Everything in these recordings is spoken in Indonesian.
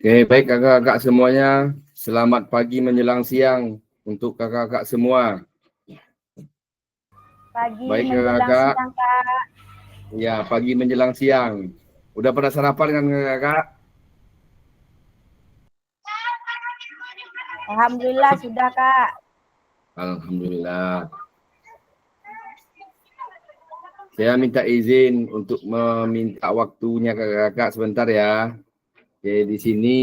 Oke, baik kakak-kakak semuanya. Selamat pagi menjelang siang untuk kakak-kakak semua. Pagi Baik menjelang kakak-kakak. siang, Kak. Ya, pagi menjelang siang. Udah pada sarapan kan kakak? Alhamdulillah sudah, Kak. Alhamdulillah. Saya minta izin untuk meminta waktunya kakak-kakak sebentar ya. Oke, di sini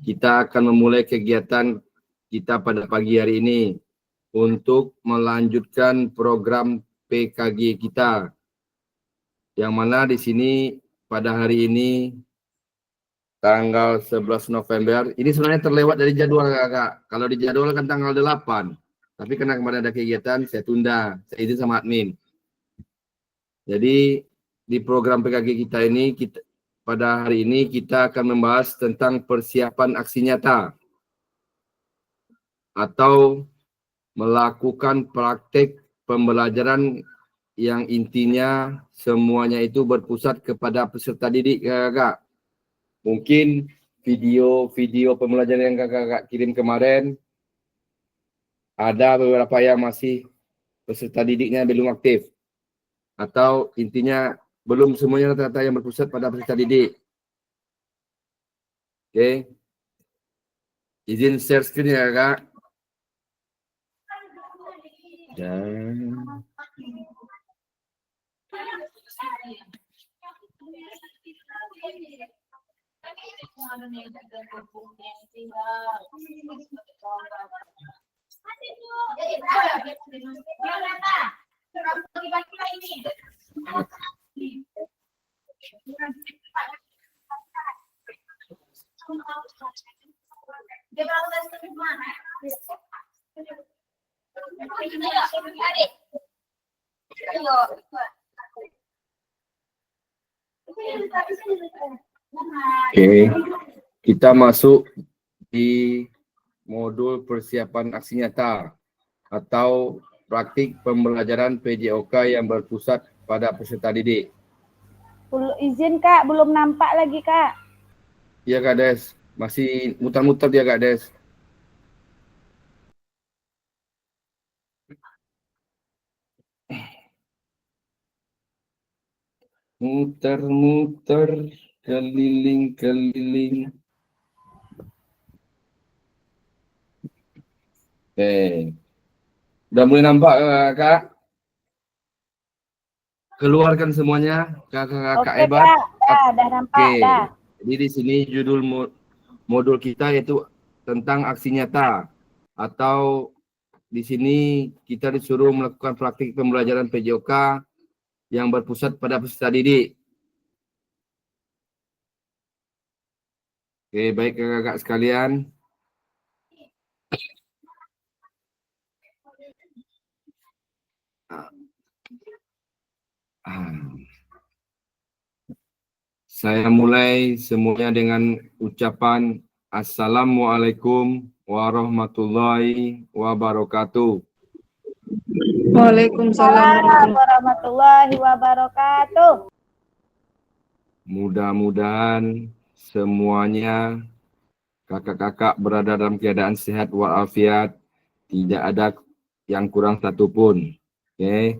kita akan memulai kegiatan kita pada pagi hari ini untuk melanjutkan program PKG kita. Yang mana di sini pada hari ini tanggal 11 November, ini sebenarnya terlewat dari jadwal kakak. Kalau di jadwal kan tanggal 8, tapi karena kemarin ada kegiatan, saya tunda, saya izin sama admin. Jadi di program PKG kita ini, pada hari ini kita akan membahas tentang persiapan aksi nyata atau melakukan praktek pembelajaran yang intinya semuanya itu berpusat kepada peserta didik kakak. Mungkin video-video pembelajaran yang kakak kirim kemarin, ada beberapa yang masih peserta didiknya belum aktif. Atau intinya belum semuanya rata-rata yang berpusat pada peserta didik. Oke. Izin share screen ya kakak. Dan oke, kita masuk di modul persiapan aksi nyata atau praktik pembelajaran PJOK yang berpusat pada peserta didik. Izin, Kak, belum nampak lagi, Kak. Iya Kak Des, masih muter-muter dia Kak Des. Muter-muter, keliling-keliling. Udah mulai nampak Kak? Keluarkan semuanya, kakak-kakak Oke, hebat. Kak. Dah nampak, Oke, dah. jadi di sini judul modul kita yaitu tentang aksi nyata atau di sini kita disuruh melakukan praktik pembelajaran PJOK yang berpusat pada peserta didik. Oke, baik kakak-kakak sekalian. Saya mulai semuanya dengan ucapan Assalamualaikum warahmatullahi wabarakatuh. Waalaikumsalam warahmatullahi wabarakatuh. Mudah-mudahan semuanya kakak-kakak berada dalam keadaan sehat walafiat, tidak ada yang kurang satupun. Oke.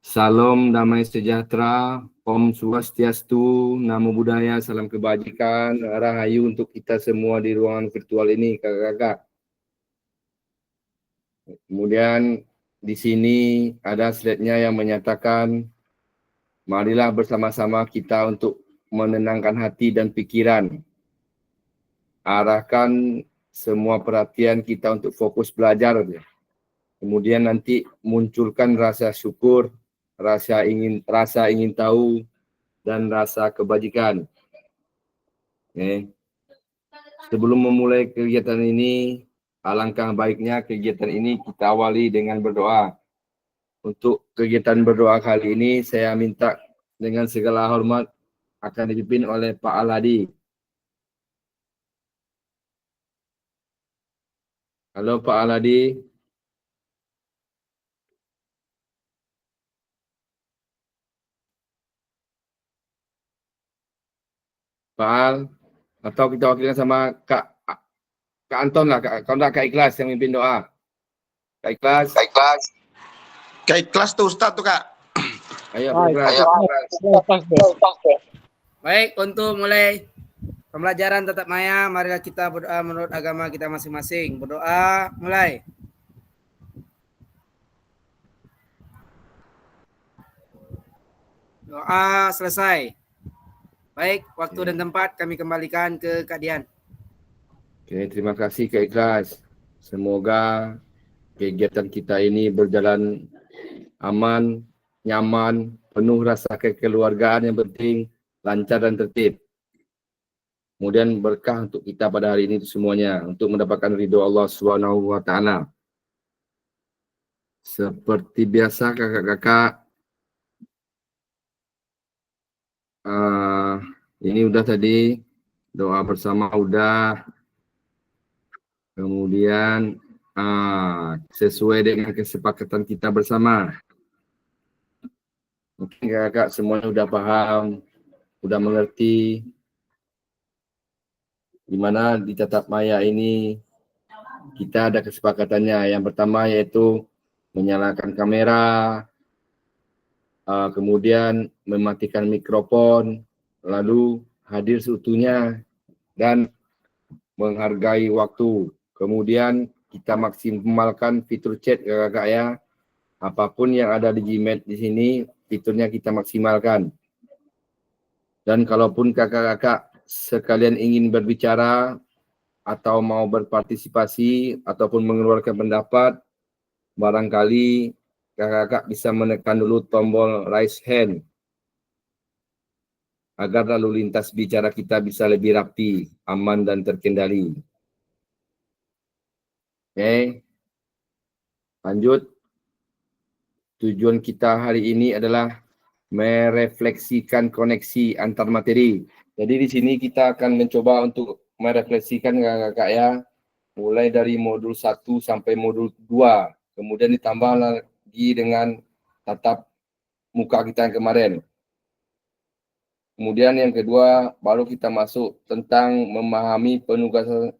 Salam damai sejahtera, Om Swastiastu, Namo Buddhaya, salam kebajikan, rahayu untuk kita semua di ruangan virtual ini, kakak-kakak. Kemudian di sini ada slide-nya yang menyatakan, marilah bersama-sama kita untuk menenangkan hati dan pikiran. Arahkan semua perhatian kita untuk fokus belajar. Kemudian nanti munculkan rasa syukur, rasa ingin tahu, dan rasa kebajikan. Oke. Sebelum memulai kegiatan ini, alangkah baiknya kegiatan ini kita awali dengan berdoa. Untuk kegiatan berdoa kali ini, saya minta dengan segala hormat akan dipimpin oleh Pak Aladi. Halo Pak Aladi. Pak Al, Atau kita wakilkan sama Kak Anton lah, Kak Ikhlas yang mimpin doa. Kak Ikhlas. Kak Ikhlas tuh Ustaz tuh Kak. Ayo, Kak Ikhlas. Baik, untuk mulai pembelajaran tatap maya, marilah kita berdoa menurut agama kita masing-masing. Berdoa, mulai. Doa selesai. Baik, waktu dan tempat kami kembalikan ke Kak Dian. Oke, terima kasih Kak Ikhlas. Semoga kegiatan kita ini berjalan aman, nyaman, penuh rasa kekeluargaan, yang penting lancar dan tertib. Kemudian berkah untuk kita pada hari ini semuanya, untuk mendapatkan ridho Allah Subhanahu wa taala. Seperti biasa kakak-kakak, ini udah tadi doa bersama udah. Kemudian sesuai dengan kesepakatan kita bersama. Mungkin kakak semuanya udah paham, udah mengerti di mana di tatap maya ini kita ada kesepakatannya. Yang pertama yaitu menyalakan kamera, kemudian mematikan mikrofon, lalu hadir seutuhnya dan menghargai waktu. Kemudian kita maksimalkan fitur chat kakak ya. Apapun yang ada di Gmeet di sini, fiturnya kita maksimalkan. Dan kalaupun kakak-kakak sekalian ingin berbicara atau mau berpartisipasi ataupun mengeluarkan pendapat, barangkali kakak-kakak bisa menekan dulu tombol raise hand agar lalu lintas bicara kita bisa lebih rapi, aman dan terkendali. Oke, lanjut. Tujuan kita hari ini adalah merefleksikan koneksi antar materi. Jadi di sini kita akan mencoba untuk merefleksikan kakak-kakak ya, mulai dari modul 1 sampai modul 2. Kemudian ditambah lagi dengan tatap muka kita yang kemarin. Kemudian yang kedua, baru kita masuk tentang memahami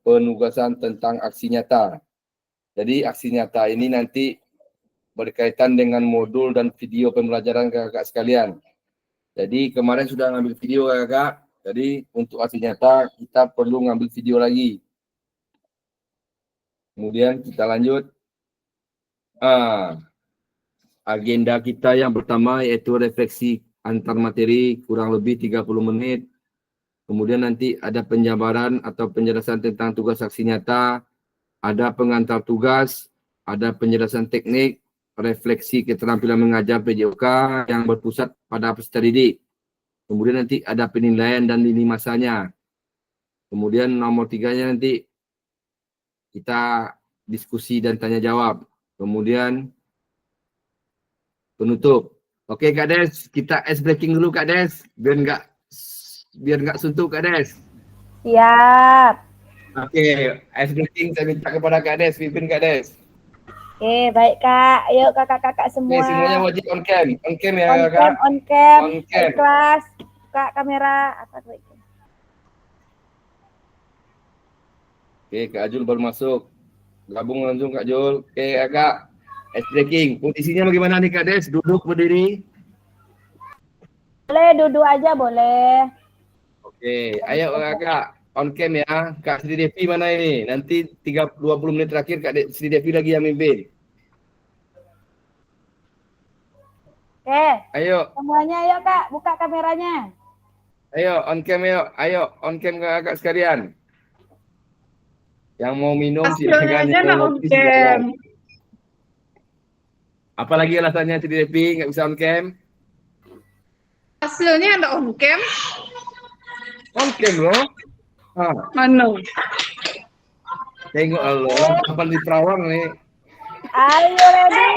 penugasan tentang aksi nyata. Jadi aksi nyata ini nanti berkaitan dengan modul dan video pembelajaran kakak sekalian. Jadi kemarin sudah ngambil video kakak. Jadi untuk aksi nyata kita perlu ngambil video lagi. Kemudian kita lanjut. Agenda kita yang pertama yaitu refleksi antar materi kurang lebih 30 menit. Kemudian nanti ada penjabaran atau penjelasan tentang tugas aksi nyata. Ada pengantar tugas, ada penjelasan teknik, refleksi keterampilan mengajar PJOK yang berpusat pada peserta didik. Kemudian nanti ada penilaian dan lini masanya. Kemudian nomor 3-nya nanti kita diskusi dan tanya jawab. Kemudian penutup. Oke Kak Des, kita ice breaking dulu Kak Des, biar nggak suntuk Kak Des. Siap. Oke, ice breaking saya minta kepada Kak Des, pimpin Kak Des. Oke, baik Kak. Ayo kakak-kakak semua. Oke, semuanya wajib on cam ya On Kak. cam, on cam. On cam. Kelas, buka kamera. Apa tuh? Oke, Kak Ajul baru masuk. Gabung langsung Kak Jul. Oke Kak, ice breaking. Posisinya bagaimana nih Kak Des? Duduk, berdiri? Boleh duduk aja, boleh. Oke, ayo Kak. On cam ya. Kak Sri Devi mana ini? Nanti 20 menit terakhir Kak Sri Devi lagi yang mimpin. Oke. Ayo. Semuanya ayo Kak, buka kameranya. Ayo on cam yuk. Ayo on cam kakak sekalian. Yang mau minum silakan. Yang mau ngopi silakan. Apalagi alasannya Sri Devi nggak bisa on cam? Hasilnya ada on cam. On cam loh. Mana? Tengok Allah, kapan di Perawang nih. Ayo ready.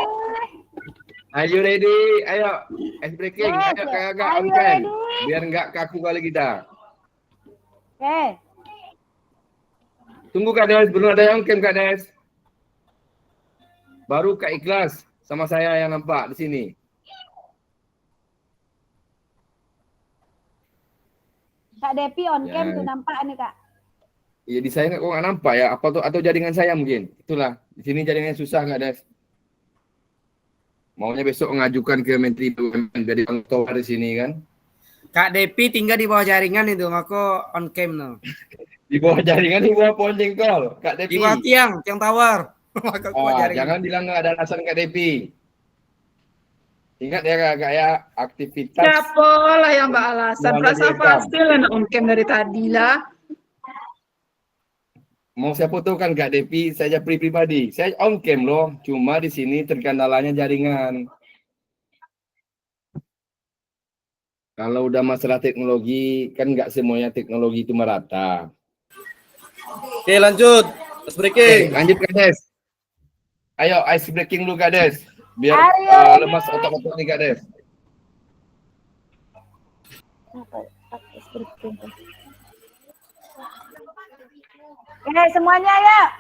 Are you ready? Ayo, ice breaking. Yes, Ayo kakak are on you cam. ready? Biar nggak kaku kali kita. Oke. Tunggu Kak Des, belum ada yang on cam Kak Des. Baru Kak Ikhlas sama saya yang nampak di sini. Kak Depi on cam Ya. tuh nampak nih Kak. Ya di saya kok nggak nampak ya, apa tuh atau jaringan saya mungkin. Itulah. Di sini jaringannya susah Kak Des. Maunya besok mengajukan ke Menteri BUMN biar dipantau di sini kan. Kak Depi tinggal di bawah jaringan itu, maka on cam no. Di bawah jaringan, di bawah pohon jengkol, Kak Di Depi. bawah tiang tawar. Maka kuat jaringan. Jangan bilang nggak ada alasan Kak Depi. Ingat ya Kak ya, aktivitas. Siapa lah yang mbak alasan? Semuanya Rasa direkam. pasti lah nak on cam dari tadi lah. Mau saya fotokan Kak Depi, saya pribadi. Saya on cam loh, cuma di sini terkendalanya jaringan. Kalau udah masalah teknologi, kan nggak semuanya teknologi itu merata. Oke, lanjut. Ice breaking. Lanjut Kak Des. Ayo ice breaking dulu Kak Des. Biar Ayo. lemas otak-otak nih Kak Des. Oke, semuanya ya.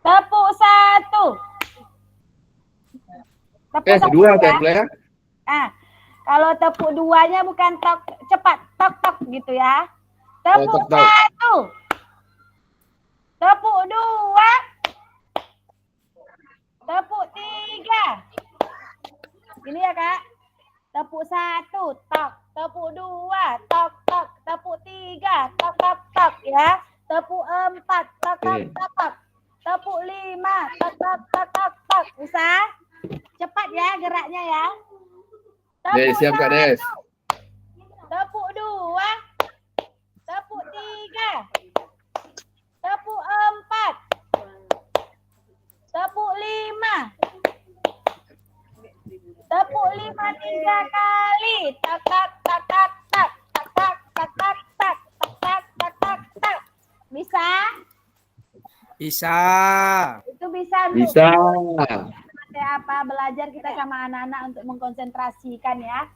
Tepuk 1. Tepuk 1 Kedua ya. ya. Nah, kalau tepuk 2-nya bukan tok cepat, tok gitu ya. Tepuk tok. 1. Tepuk 2. Tepuk 3. Ini ya Kak. Tepuk 1, tok. Tepuk 2, tok. Tepuk 3, tok ya. Tepuk 4, tok. Tepuk 5, tok. Bisa? Cepat ya geraknya ya. Des, siap Kak Des. Tepuk 2. Tepuk 3. Tepuk 4. Tepuk 5. Tepuk 5 3 kali. Tak. Bisa? Bisa. Itu bisa untuk Bisa. apa belajar kita sama anak-anak untuk mengkonsentrasikan ya.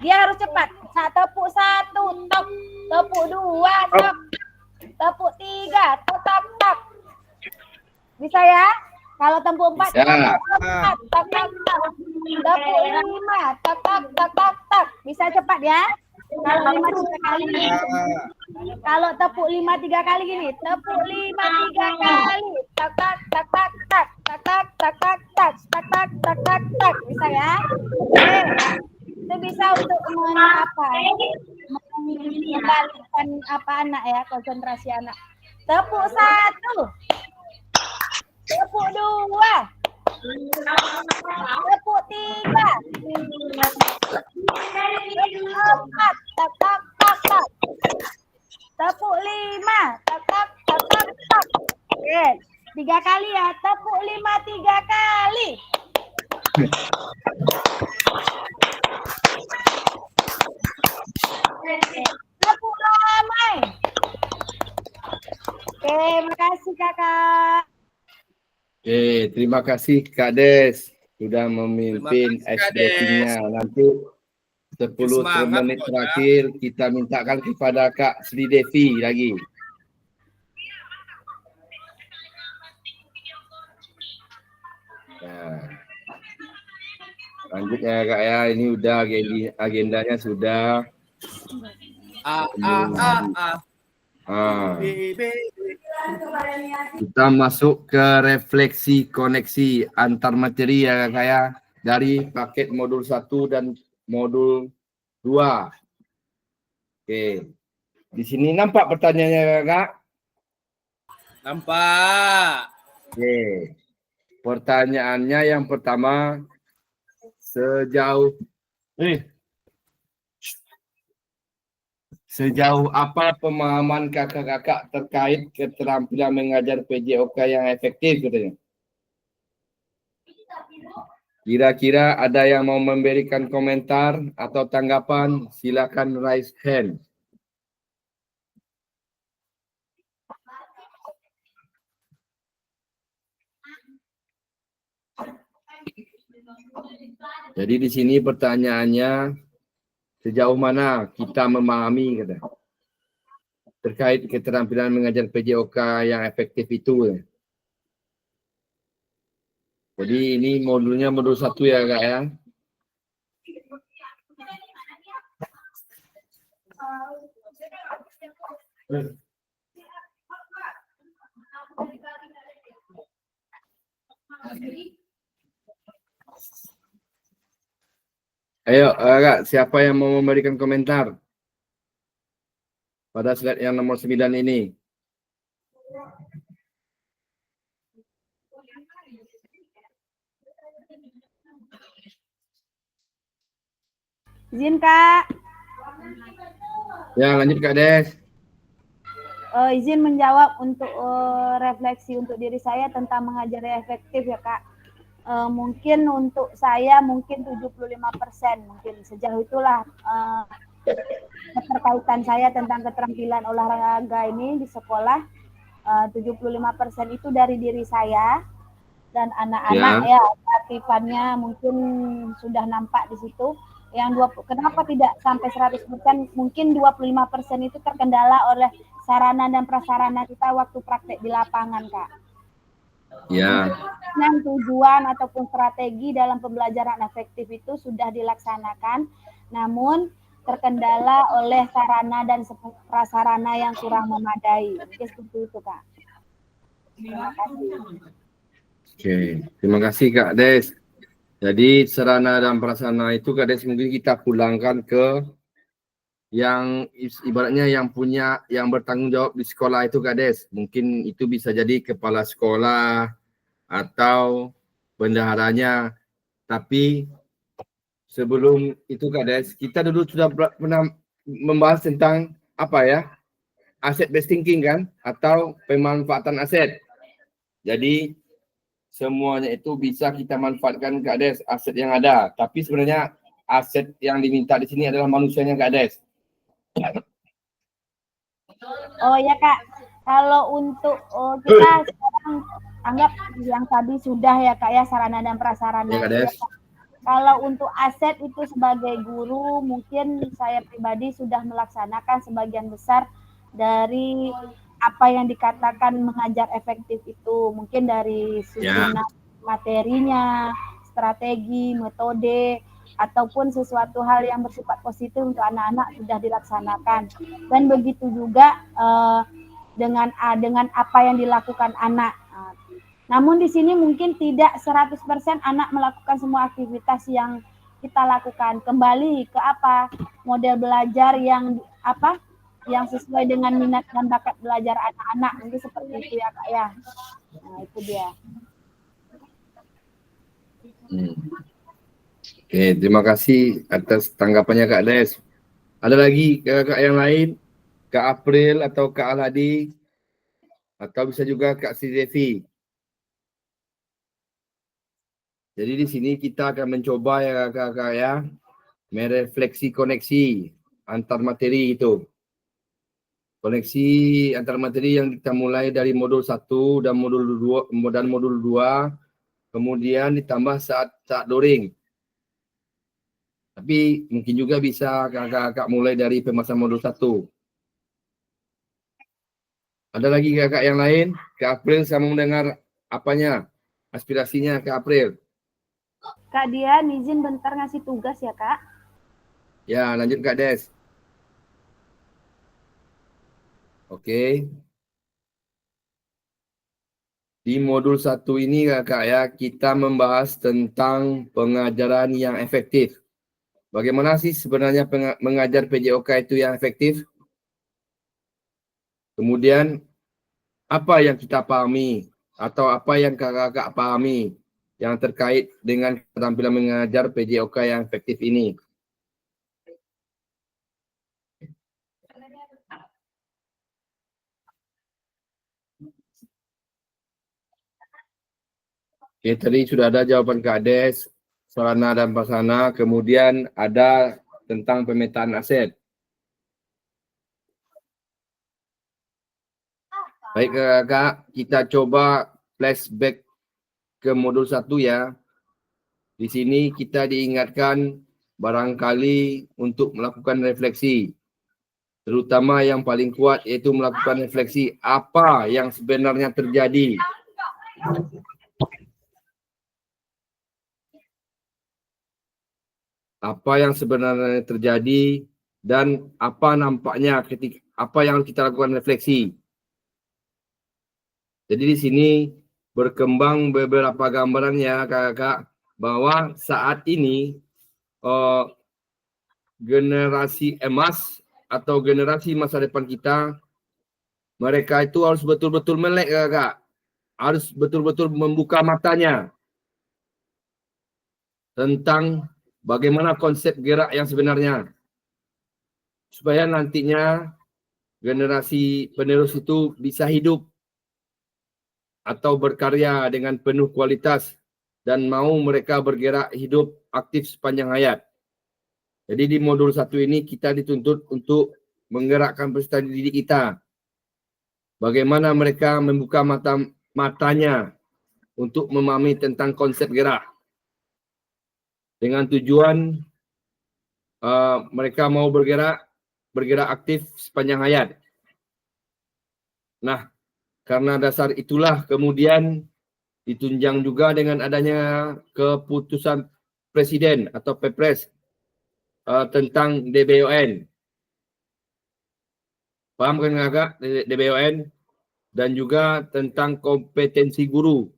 Dia harus cepat. Tepuk 1, tok. Tepuk 2, tok. Tepuk 3, tok. Bisa ya? Kalau tepuk 4, Bisa. tok. Tepuk 5, tok. Bisa cepat ya? Kalau 5 3 kali. Kalau tepuk 5 3 kali gini, tepuk 5 3 kali. Tak. Bisa ya? Oke. Itu bisa untuk mengembalikan anak ya, konsentrasi anak. Tepuk 1. Tepuk 2. Tepuk 3. Tepuk 4. Tak. Tepuk 5. Tak. Oke. 3 kali ya. Tepuk 5 3 kali. Tepuk ramai. Oke, makasih Kakak. Oke, terima kasih Kak Des sudah memimpin Terima kasih, ice Kak breaking-nya. Nanti 10 Semangat, menit Kak. terakhir kita mintakan kepada Kak Sri Devi lagi. Nah, lanjut ya Kak ya, ini udah agendanya sudah. Kita masuk ke refleksi koneksi antar materi ya Kak ya, dari paket modul 1 dan modul 2. Oke. Di sini nampak pertanyaannya Kak? Nampak. Oke. Pertanyaannya yang pertama, sejauh apa pemahaman kakak-kakak terkait keterampilan mengajar PJOK yang efektif katanya? Kira-kira ada yang mau memberikan komentar atau tanggapan? Silakan raise hand. Jadi di sini pertanyaannya, sejauh mana kita memahami kata, terkait keterampilan mengajar PJOK yang efektif itu. Jadi ini modulnya modul 1 ya Kak ya. Ayo, Kak, siapa yang mau memberikan komentar pada slide yang nomor 9 ini? Izin Kak. Ya, lanjut Kak Des. Izin menjawab untuk refleksi untuk diri saya tentang mengajar yang efektif ya Kak. Mungkin untuk saya mungkin 75%, mungkin sejauh itulah keterkaitan saya tentang keterampilan olahraga ini di sekolah. 75% itu dari diri saya dan anak-anak ya aktifannya mungkin sudah nampak di situ. Yang kenapa tidak sampai 100%? Mungkin 25% itu terkendala oleh sarana dan prasarana kita waktu praktek di lapangan, Kak. Ya. Dan tujuan ataupun strategi dalam pembelajaran efektif itu sudah dilaksanakan, namun terkendala oleh sarana dan prasarana yang kurang memadai. Mungkin seperti itu, Kak. Terima kasih. Oke, terima kasih Kak Des. Jadi sarana dan prasarana itu Kak Des mungkin kita pulangkan ke yang ibaratnya yang punya, yang bertanggung jawab di sekolah itu Kak Des. Mungkin itu bisa jadi kepala sekolah atau bendaharanya. Tapi sebelum itu Kak Des, kita dulu sudah pernah membahas tentang apa ya? Asset based thinking kan? Atau pemanfaatan aset. Jadi semuanya itu bisa kita manfaatkan Kak Des, aset yang ada. Tapi sebenarnya aset yang diminta di sini adalah manusianya Kak Des. Oh ya Kak, kalau untuk kita sekarang anggap yang tadi sudah ya Kak ya, sarana dan prasarana. Ya Kak Des. Kalau untuk aset itu sebagai guru, mungkin saya pribadi sudah melaksanakan sebagian besar dari apa yang dikatakan mengajar efektif itu. Mungkin dari susunan materinya, strategi, metode, ataupun sesuatu hal yang bersifat positif untuk anak-anak sudah dilaksanakan. Dan begitu juga dengan apa yang dilakukan anak. Namun di sini mungkin tidak 100% anak melakukan semua aktivitas yang kita lakukan. Kembali ke apa? Model belajar yang apa? Yang sesuai dengan minat dan bakat belajar anak-anak. Mungkin seperti itu ya Kak ya. Nah, itu dia. Oke, terima kasih atas tanggapannya Kak Des. Ada lagi kakak yang lain? Kak April atau Kak Alhadi? Atau bisa juga Kak Sidevi? Jadi di sini kita akan mencoba ya kakak-kakak ya, merefleksi koneksi antar materi itu. Koneksi antar materi yang kita mulai dari modul 1 dan modul 2 kemudian ditambah saat daring. Tapi mungkin juga bisa kakak-kakak mulai dari pembahasan modul 1. Ada lagi kakak yang lain? Kak April saya mau mendengar apanya? Aspirasinya Kak April. Kak Dian izin bentar ngasih tugas ya Kak. Ya lanjut Kak Des. Oke. Di modul 1 ini kakak ya, kita membahas tentang pengajaran yang efektif. Bagaimana sih sebenarnya mengajar PJOK itu yang efektif? Kemudian apa yang kita pahami atau apa yang kakak-kakak pahami yang terkait dengan keterampilan mengajar PJOK yang efektif ini? Oke, tadi sudah ada jawaban Kak Des, sarana dan prasarana, kemudian ada tentang pemetaan aset. Baik kakak, kita coba flashback ke modul 1 ya. Di sini kita diingatkan barangkali untuk melakukan refleksi. Terutama yang paling kuat yaitu melakukan refleksi apa yang sebenarnya terjadi. Apa yang sebenarnya terjadi dan apa nampaknya ketika apa yang harus kita lakukan refleksi. Jadi di sini berkembang beberapa gambaran ya kakak bahwa saat ini generasi emas atau generasi masa depan kita, mereka itu harus betul-betul melek kakak, harus betul-betul membuka matanya tentang bagaimana konsep gerak yang sebenarnya, supaya nantinya generasi penerus itu bisa hidup atau berkarya dengan penuh kualitas dan mau mereka bergerak hidup aktif sepanjang hayat. Jadi di modul 1 ini kita dituntut untuk menggerakkan peserta didik kita. Bagaimana mereka membuka matanya untuk memahami tentang konsep gerak. Dengan tujuan mereka mau bergerak aktif sepanjang hayat. Nah, karena dasar itulah kemudian ditunjang juga dengan adanya keputusan Presiden atau Perpres tentang DBON. Paham kan kakak DBON? Dan juga tentang kompetensi guru.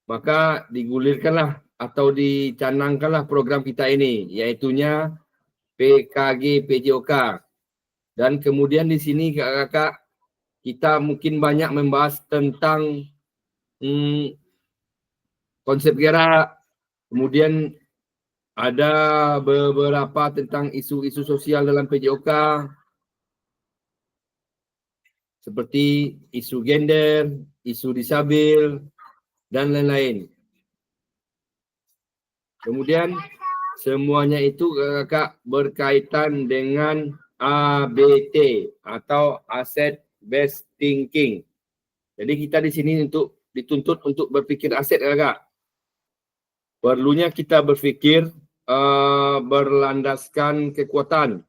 Maka digulirkanlah atau dicanangkanlah program kita ini, yaitunya PKG PJOK. Dan kemudian di sini kakak kita mungkin banyak membahas tentang konsep gerak, kemudian ada beberapa tentang isu-isu sosial dalam PJOK, seperti isu gender, isu disabil, dan lain-lain. Kemudian semuanya itu kakak berkaitan dengan ABT atau Asset Based Thinking. Jadi kita di sini dituntut untuk berpikir aset kakak. Perlunya kita berpikir berlandaskan kekuatan.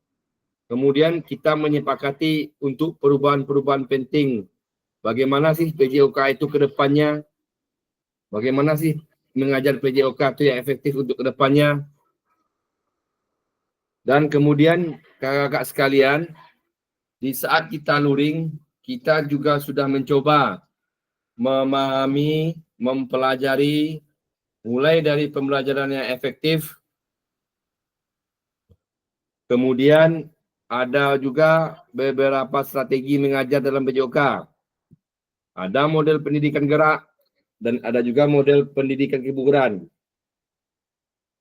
Kemudian kita menyepakati untuk perubahan-perubahan penting. Bagaimana sih PJOK itu ke depannya? Bagaimana sih mengajar PJOK itu yang efektif untuk ke depannya? Dan kemudian kakak-kakak sekalian, di saat kita luring, kita juga sudah mencoba memahami, mempelajari, mulai dari pembelajaran yang efektif, kemudian ada juga beberapa strategi mengajar dalam PJOK. Ada model pendidikan gerak dan ada juga model pendidikan kebugaran.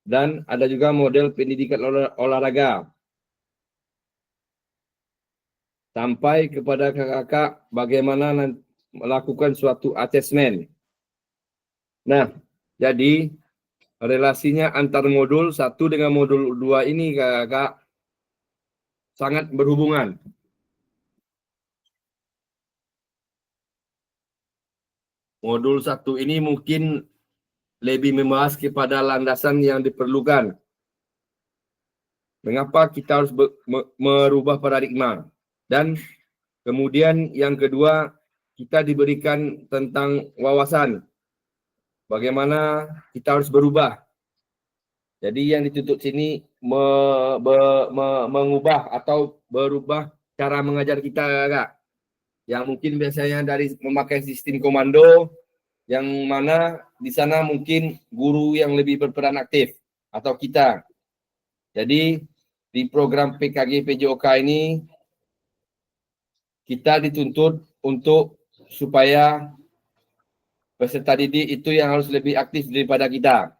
Dan ada juga model pendidikan olahraga. Sampai kepada kakak bagaimana melakukan suatu asesmen. Nah, jadi relasinya antar modul 1 dengan modul 2 ini kakak sangat berhubungan. Modul 1 ini mungkin lebih membahas kepada landasan yang diperlukan. Mengapa kita harus merubah paradigma. Dan kemudian yang kedua, kita diberikan tentang wawasan. Bagaimana kita harus berubah. Jadi yang dituntut sini mengubah atau berubah cara mengajar kita, Kak. Yang mungkin biasanya dari memakai sistem komando, yang mana di sana mungkin guru yang lebih berperan aktif atau kita. Jadi di program PKG PJOK ini kita dituntut untuk supaya peserta didik itu yang harus lebih aktif daripada kita.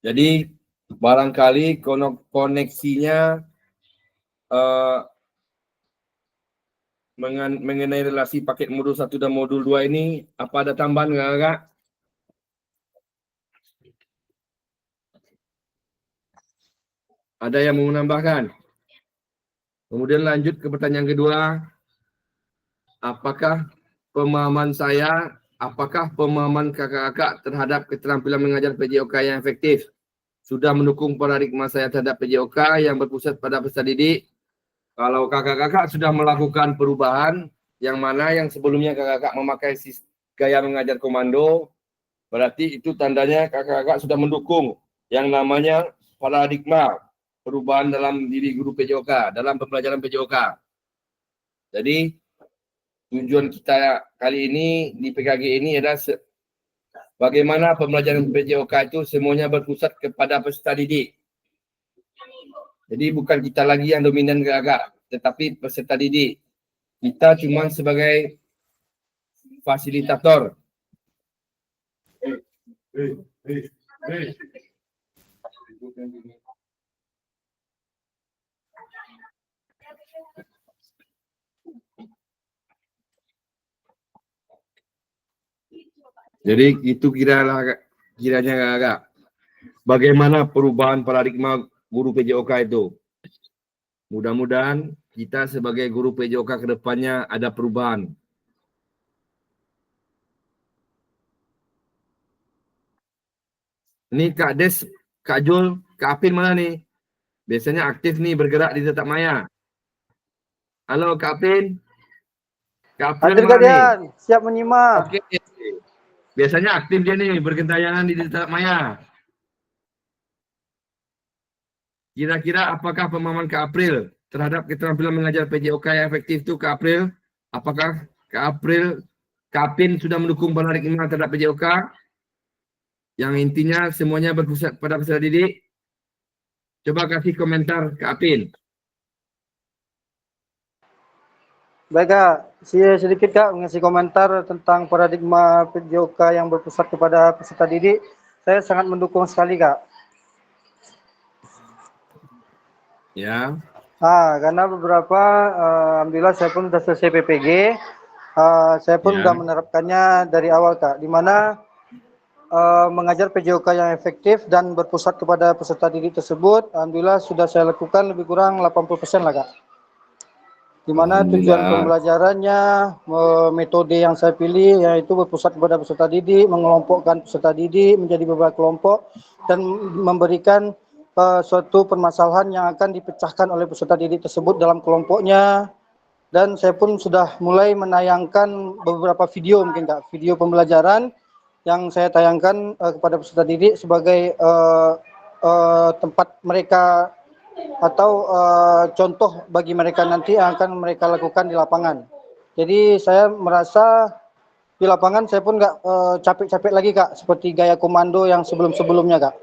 Jadi barangkali koneksinya mengenai relasi paket modul 1 dan modul 2 ini, apa ada tambahan enggak, Kak? Ada yang mau menambahkan? Kemudian lanjut ke pertanyaan kedua. Apakah pemahaman kakak-kakak terhadap keterampilan mengajar PJOK yang efektif sudah mendukung paradigma saya terhadap PJOK yang berpusat pada peserta didik? Kalau kakak-kakak sudah melakukan perubahan, yang mana yang sebelumnya kakak-kakak memakai gaya mengajar komando, berarti itu tandanya kakak-kakak sudah mendukung yang namanya paradigma perubahan dalam diri guru PJOK, dalam pembelajaran PJOK. Jadi tujuan kita kali ini di PKG ini adalah bagaimana pembelajaran PJOK itu semuanya berpusat kepada peserta didik. Jadi bukan kita lagi yang dominan gerak, tetapi peserta didik. Kita cuma sebagai fasilitator. Jadi itu kiranya agak bagaimana perubahan paradigma guru PJOK itu. Mudah-mudahan kita sebagai guru PJOK ke depannya ada perubahan. Ini Kak Des, Kak Jul, Kak Apin mana nih? Biasanya aktif nih bergerak di Tetap Maya. Halo Kak Apin. Kak Apin Hadir mana nih? Kadian, siap menyimak. Oke. Biasanya aktif dia nih bergentayangan di Tetap Maya. Kira-kira apakah pemahaman Kak April terhadap keterampilan mengajar PJOK yang efektif itu Kak April? Apakah Kak April, Kak Apin sudah mendukung paradigma terhadap PJOK? Yang intinya semuanya berpusat pada peserta didik. Coba kasih komentar Kak Apin. Baik Kak, saya sedikit Kak mengasih komentar tentang paradigma PJOK yang berpusat kepada peserta didik. Saya sangat mendukung sekali Kak. Ya. Karena beberapa, alhamdulillah saya pun sudah selesai PPG. Saya pun Ya. sudah menerapkannya dari awal Kak, di mana mengajar PJOK yang efektif dan berpusat kepada peserta didik tersebut, alhamdulillah sudah saya lakukan lebih kurang 80% lah Kak. Di mana tujuan pembelajarannya, metode yang saya pilih yaitu berpusat kepada peserta didik, mengelompokkan peserta didik menjadi beberapa kelompok dan memberikan suatu permasalahan yang akan dipecahkan oleh peserta didik tersebut dalam kelompoknya. Dan saya pun sudah mulai menayangkan beberapa video mungkin Kak, video pembelajaran yang saya tayangkan kepada peserta didik sebagai tempat mereka atau contoh bagi mereka nanti yang akan mereka lakukan di lapangan. Jadi saya merasa di lapangan saya pun nggak capek-capek lagi Kak, seperti gaya komando yang sebelum-sebelumnya Kak.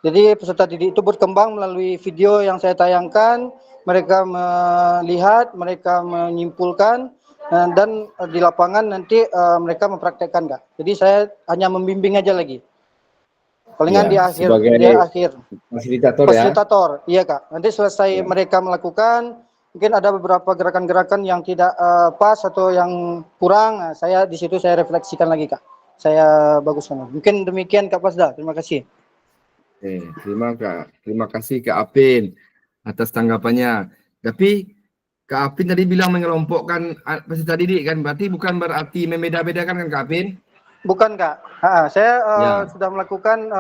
Jadi peserta didik itu berkembang melalui video yang saya tayangkan, mereka melihat, mereka menyimpulkan, dan di lapangan nanti mereka mempraktekkan Kak. Jadi saya hanya membimbing aja lagi. Palingan Ya, di sebagai akhir fasilitator, iya Kak. Nanti selesai mereka melakukan, mungkin ada beberapa gerakan-gerakan yang tidak pas atau yang kurang, saya di situ saya refleksikan lagi Kak. Saya baguskan. Mungkin demikian Kak Pasda. Terima kasih. Terima kasih Kak Apin atas tanggapannya. Tapi Kak Apin tadi bilang mengelompokkan peserta didik kan, berarti bukan berarti membeda-bedakan kan Kak Apin? Bukan Kak, saya sudah melakukan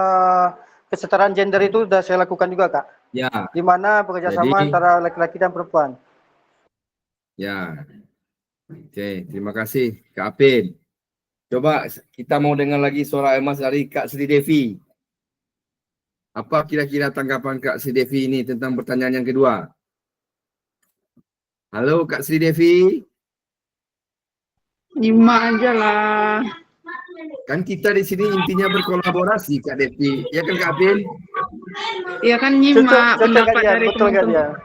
kesetaraan gender itu sudah saya lakukan juga Kak. Ya. Di mana bekerjasama antara laki-laki dan perempuan. Ya. Oke, terima kasih Kak Apin. Coba kita mau dengar lagi suara emas dari Kak Sri Devi. Apa kira-kira tanggapan Kak Sri Devi ini tentang pertanyaan yang kedua? Halo Kak Sri Devi. Nyimak aja lah. Kan kita di sini intinya berkolaborasi Kak Devi. Ya kan Kak Apin? Iya kan nyimak pendapat dari teman-teman.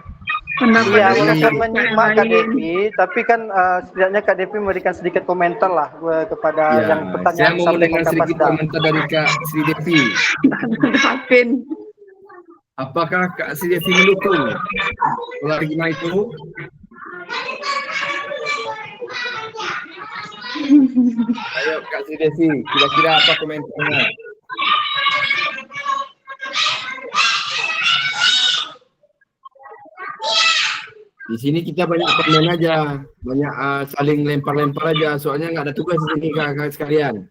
Pendapat Iya, dari walaupun yang menyimak Kak lain. Devi, tapi kan setidaknya Kak Devi memberikan sedikit komentar lah kepada yang pertanyaan saya mau mendengar Kak sedikit Pasda. komentar dari Kak Sri Devi. Apin. Apakah Kak Sri Devi mendukung paradigma itu? Ayo Kak Sri Devi, kira-kira apa komentarnya? Di sini kita banyak komen aja, banyak saling lempar-lempar aja, soalnya nggak ada tugas di sini kakak sekalian.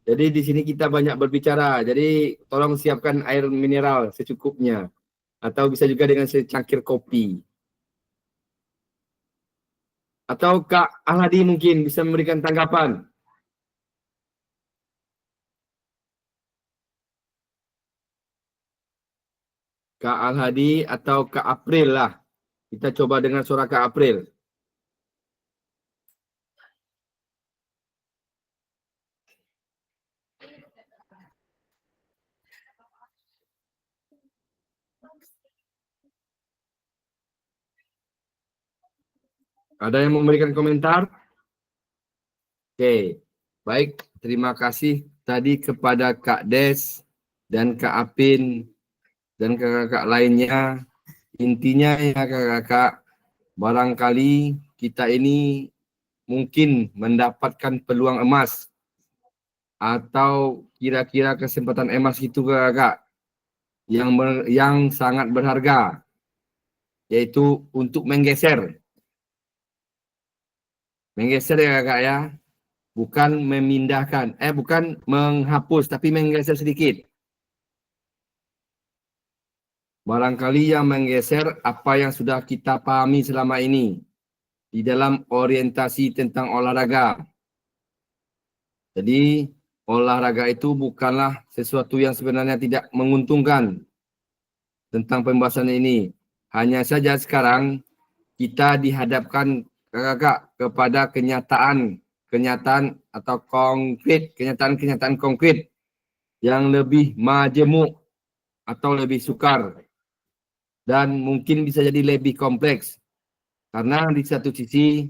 Jadi di sini kita banyak berbicara, jadi tolong siapkan air mineral secukupnya, atau bisa juga dengan secangkir kopi. Atau Kak Ahadi mungkin bisa memberikan tanggapan. Kak Al-Hadi atau Kak April lah. Kita coba dengan suara Kak April. Ada yang memberikan komentar? Oke, baik. Terima kasih tadi kepada Kak Des dan Kak Apin dan kakak-kakak lainnya. Intinya ya kakak-kakak, barangkali kita ini mungkin mendapatkan peluang emas atau kira-kira kesempatan emas itu kakak yang sangat berharga, yaitu untuk menggeser ya kakak ya, bukan memindahkan, bukan menghapus tapi menggeser sedikit. Barangkali yang menggeser apa yang sudah kita pahami selama ini di dalam orientasi tentang olahraga. Jadi olahraga itu bukanlah sesuatu yang sebenarnya tidak menguntungkan tentang pembahasan ini. Hanya saja sekarang kita dihadapkan kakak kepada kenyataan atau kenyataan konkret yang lebih majemuk atau lebih sukar dan mungkin bisa jadi lebih kompleks. Karena di satu sisi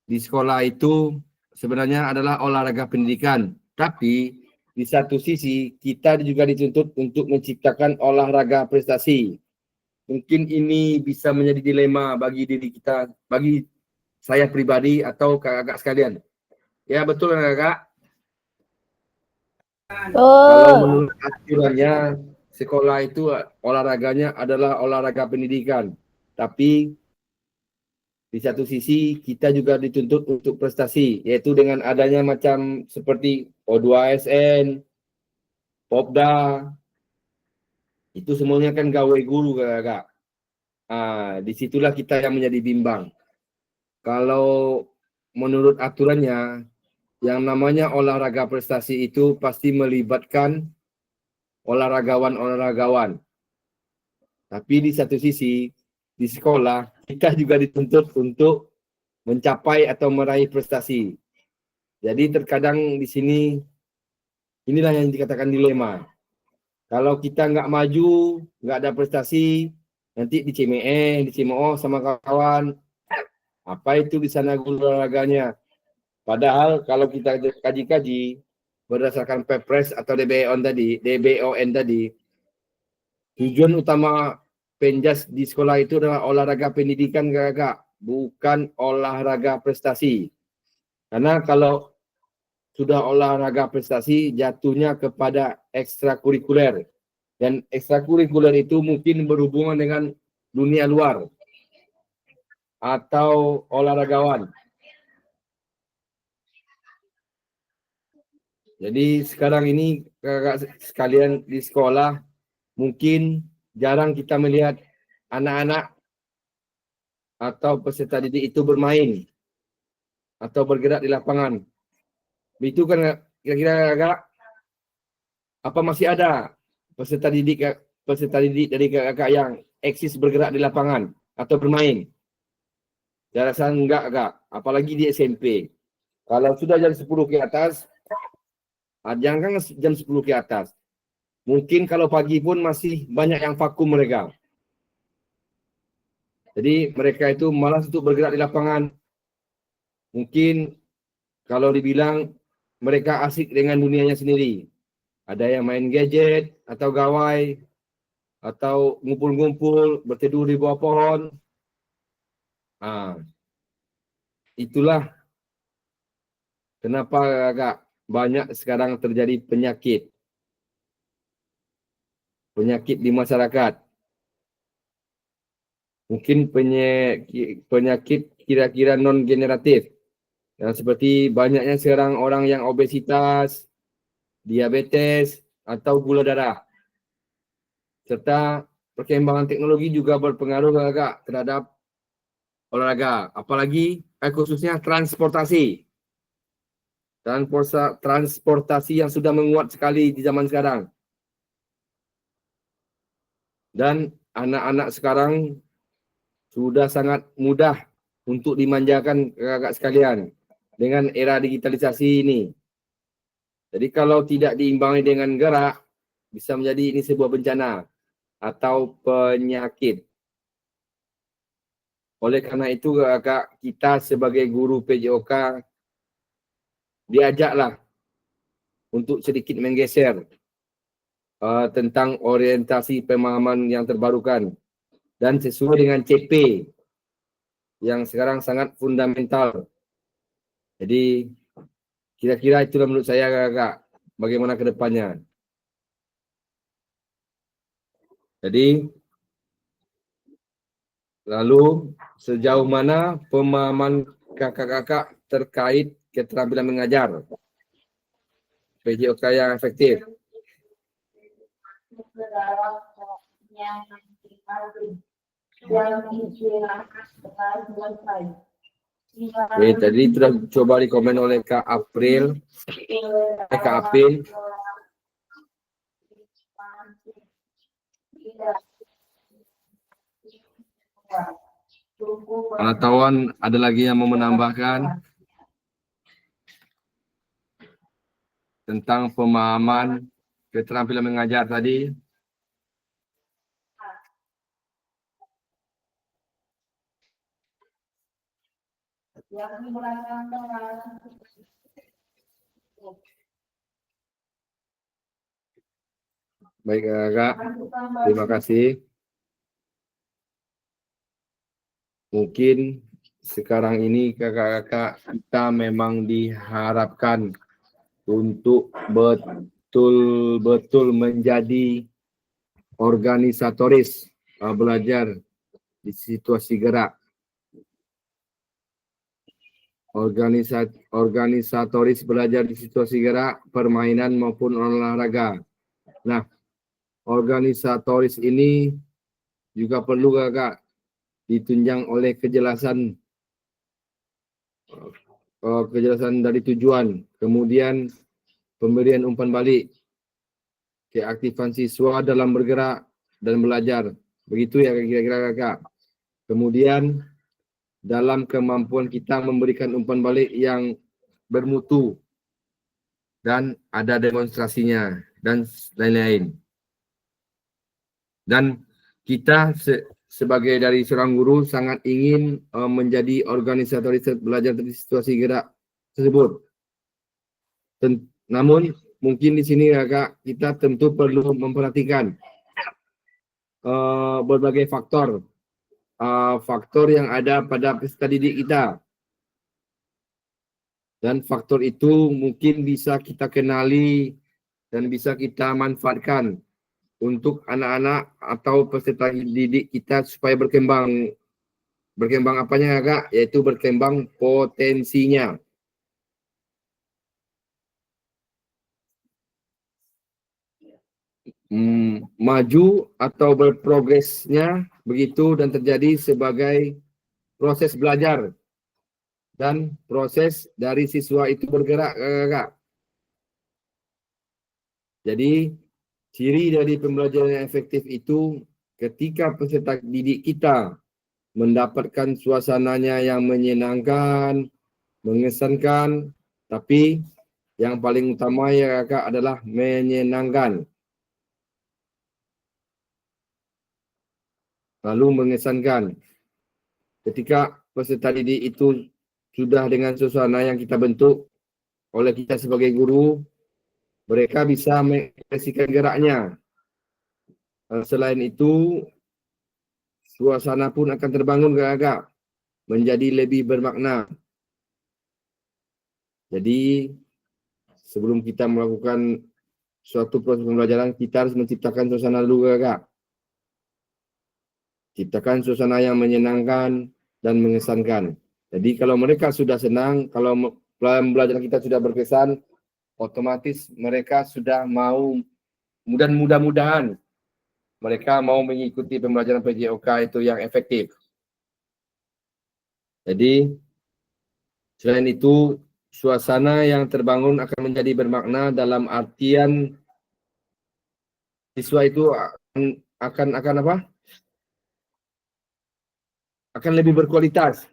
di sekolah itu sebenarnya adalah olahraga pendidikan, tapi di satu sisi kita juga dituntut untuk menciptakan olahraga prestasi. Mungkin ini bisa menjadi dilema bagi diri kita, bagi saya pribadi atau kakak-kakak sekalian. Ya betul kakak. Kalau menurut aturannya sekolah itu olahraganya adalah olahraga pendidikan. Tapi di satu sisi kita juga dituntut untuk prestasi, yaitu dengan adanya macam seperti O2ASN, Popda, itu semuanya kan gawe guru kakak. Disitulah kita yang menjadi bimbang. Kalau menurut aturannya, yang namanya olahraga prestasi itu pasti melibatkan olahragawan. Tapi di satu sisi, di sekolah, kita juga dituntut untuk mencapai atau meraih prestasi. Jadi terkadang di sini, inilah yang dikatakan dilema. Kalau kita nggak maju, nggak ada prestasi, nanti dicemooh sama kawan. Apa itu di sana guru olahraganya? Padahal kalau kita kaji-kaji berdasarkan Pepres atau DBON tadi, tujuan utama Penjas di sekolah itu adalah olahraga pendidikan kakak, bukan olahraga prestasi. Karena kalau sudah olahraga prestasi jatuhnya kepada ekstrakurikuler. Dan ekstrakurikuler itu mungkin berhubungan dengan dunia luar atau olahragawan. Jadi sekarang ini kakak sekalian di sekolah mungkin jarang kita melihat anak-anak atau peserta didik itu bermain atau bergerak di lapangan. Itu kan kira-kira kakak, apa masih ada peserta didik dari kakak yang eksis bergerak di lapangan atau bermain? Saya rasa enggak kak, apalagi di SMP. Kalau sudah jam 10 ke atas, jangan jam 10 ke atas. Mungkin kalau pagi pun masih banyak yang vakum mereka. Jadi mereka itu malas untuk bergerak di lapangan. Mungkin kalau dibilang mereka asik dengan dunianya sendiri. Ada yang main gadget atau gawai atau ngumpul-ngumpul berteduh di bawah pohon. Itulah kenapa agak banyak sekarang terjadi penyakit di masyarakat. Mungkin penyakit kira-kira non-generatif. Yang seperti banyaknya sekarang orang yang obesitas, diabetes, atau gula darah. Serta perkembangan teknologi juga berpengaruh agak terhadap olahraga. Apalagi khususnya transportasi. Transportasi yang sudah menguat sekali di zaman sekarang. Dan anak-anak sekarang sudah sangat mudah untuk dimanjakan kakak sekalian dengan era digitalisasi ini. Jadi kalau tidak diimbangi dengan gerak, bisa menjadi ini sebuah bencana atau penyakit. Oleh karena itu kakak, kita sebagai guru PJOK diajaklah untuk sedikit menggeser tentang orientasi pemahaman yang terbarukan dan sesuai dengan CP yang sekarang sangat fundamental. Jadi kira-kira itulah menurut saya kakak, bagaimana ke depannya. Jadi lalu sejauh mana pemahaman kakak-kakak terkait keterampilan mengajar PJOK yang efektif? Oke, tadi sudah coba dikomen oleh Kak April. Kak April. Pengetahuan ada lagi yang mau menambahkan tentang pemahaman keterampilan mengajar tadi? Baik kakak, terima kasih. Mungkin sekarang ini kakak-kakak kita memang diharapkan untuk betul-betul menjadi organisatoris belajar di situasi gerak. Organisatoris belajar di situasi gerak, permainan maupun olahraga. Nah, organisatoris ini juga perlu kakak ditunjang oleh kejelasan dari tujuan, kemudian pemberian umpan balik, keaktifan siswa dalam bergerak dan belajar. Begitu ya kira-kira kakak. Kemudian dalam kemampuan kita memberikan umpan balik yang bermutu dan ada demonstrasinya dan lain-lain. Dan kita sebagai dari seorang guru sangat ingin menjadi organisatoris belajar di situasi gerak tersebut. Namun mungkin di sini kakak kita tentu perlu memperhatikan berbagai faktor yang ada pada peserta didik kita. Dan faktor itu mungkin bisa kita kenali dan bisa kita manfaatkan untuk anak-anak atau peserta didik kita supaya berkembang. Berkembang apanya kakak? Yaitu berkembang potensinya. Maju atau berprogresnya begitu dan terjadi sebagai proses belajar dan proses dari siswa itu bergerak kakak. Jadi ciri dari pembelajaran yang efektif itu ketika peserta didik kita mendapatkan suasananya yang menyenangkan, mengesankan, tapi yang paling utama ya kakak adalah menyenangkan. Lalu mengesankan. Ketika peserta didik itu sudah dengan suasana yang kita bentuk oleh kita sebagai guru, mereka bisa mengekspresikan geraknya. Selain itu, suasana pun akan terbangun kakak, menjadi lebih bermakna. Jadi, sebelum kita melakukan suatu proses pembelajaran, kita harus menciptakan suasana dulu kakak. Ciptakan suasana yang menyenangkan dan mengesankan. Jadi kalau mereka sudah senang, kalau pembelajaran kita sudah berkesan, otomatis mereka sudah mau, dan mudah-mudahan mereka mau mengikuti pembelajaran PJOK itu yang efektif. Jadi selain itu, suasana yang terbangun akan menjadi bermakna dalam artian siswa itu akan apa? Akan lebih berkualitas.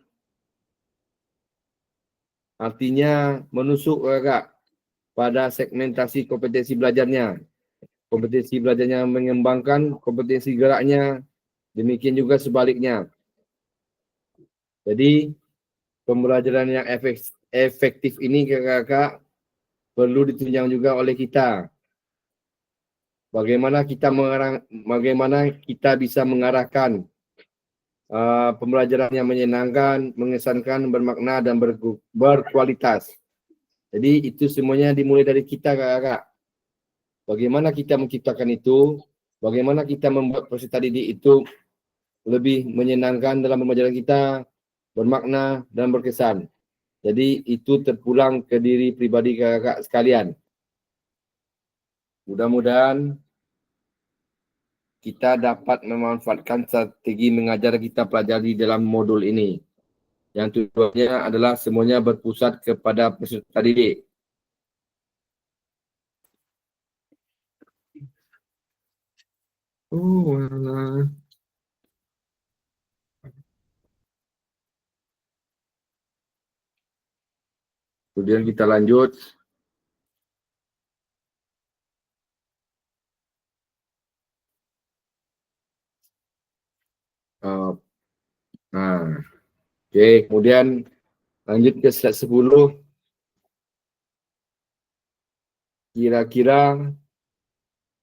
Artinya menusuk kakak pada segmentasi kompetensi belajarnya. Kompetensi belajarnya mengembangkan kompetensi geraknya, demikian juga sebaliknya. Jadi pembelajaran yang efektif ini kakak perlu ditunjang juga oleh kita. Bagaimana kita bisa mengarahkan pembelajaran yang menyenangkan, mengesankan, bermakna dan berkualitas. Jadi itu semuanya dimulai dari kita kakak. Bagaimana kita menciptakan itu, bagaimana kita membuat peserta didik itu lebih menyenangkan dalam pembelajaran kita, bermakna dan berkesan. Jadi itu terpulang ke diri pribadi kakak sekalian. Mudah-mudahan kita dapat memanfaatkan strategi mengajar kita pelajari dalam modul ini. Yang tujuannya adalah semuanya berpusat kepada peserta didik. Kemudian kita lanjut. Oke, kemudian lanjut ke slide 10. Kira-kira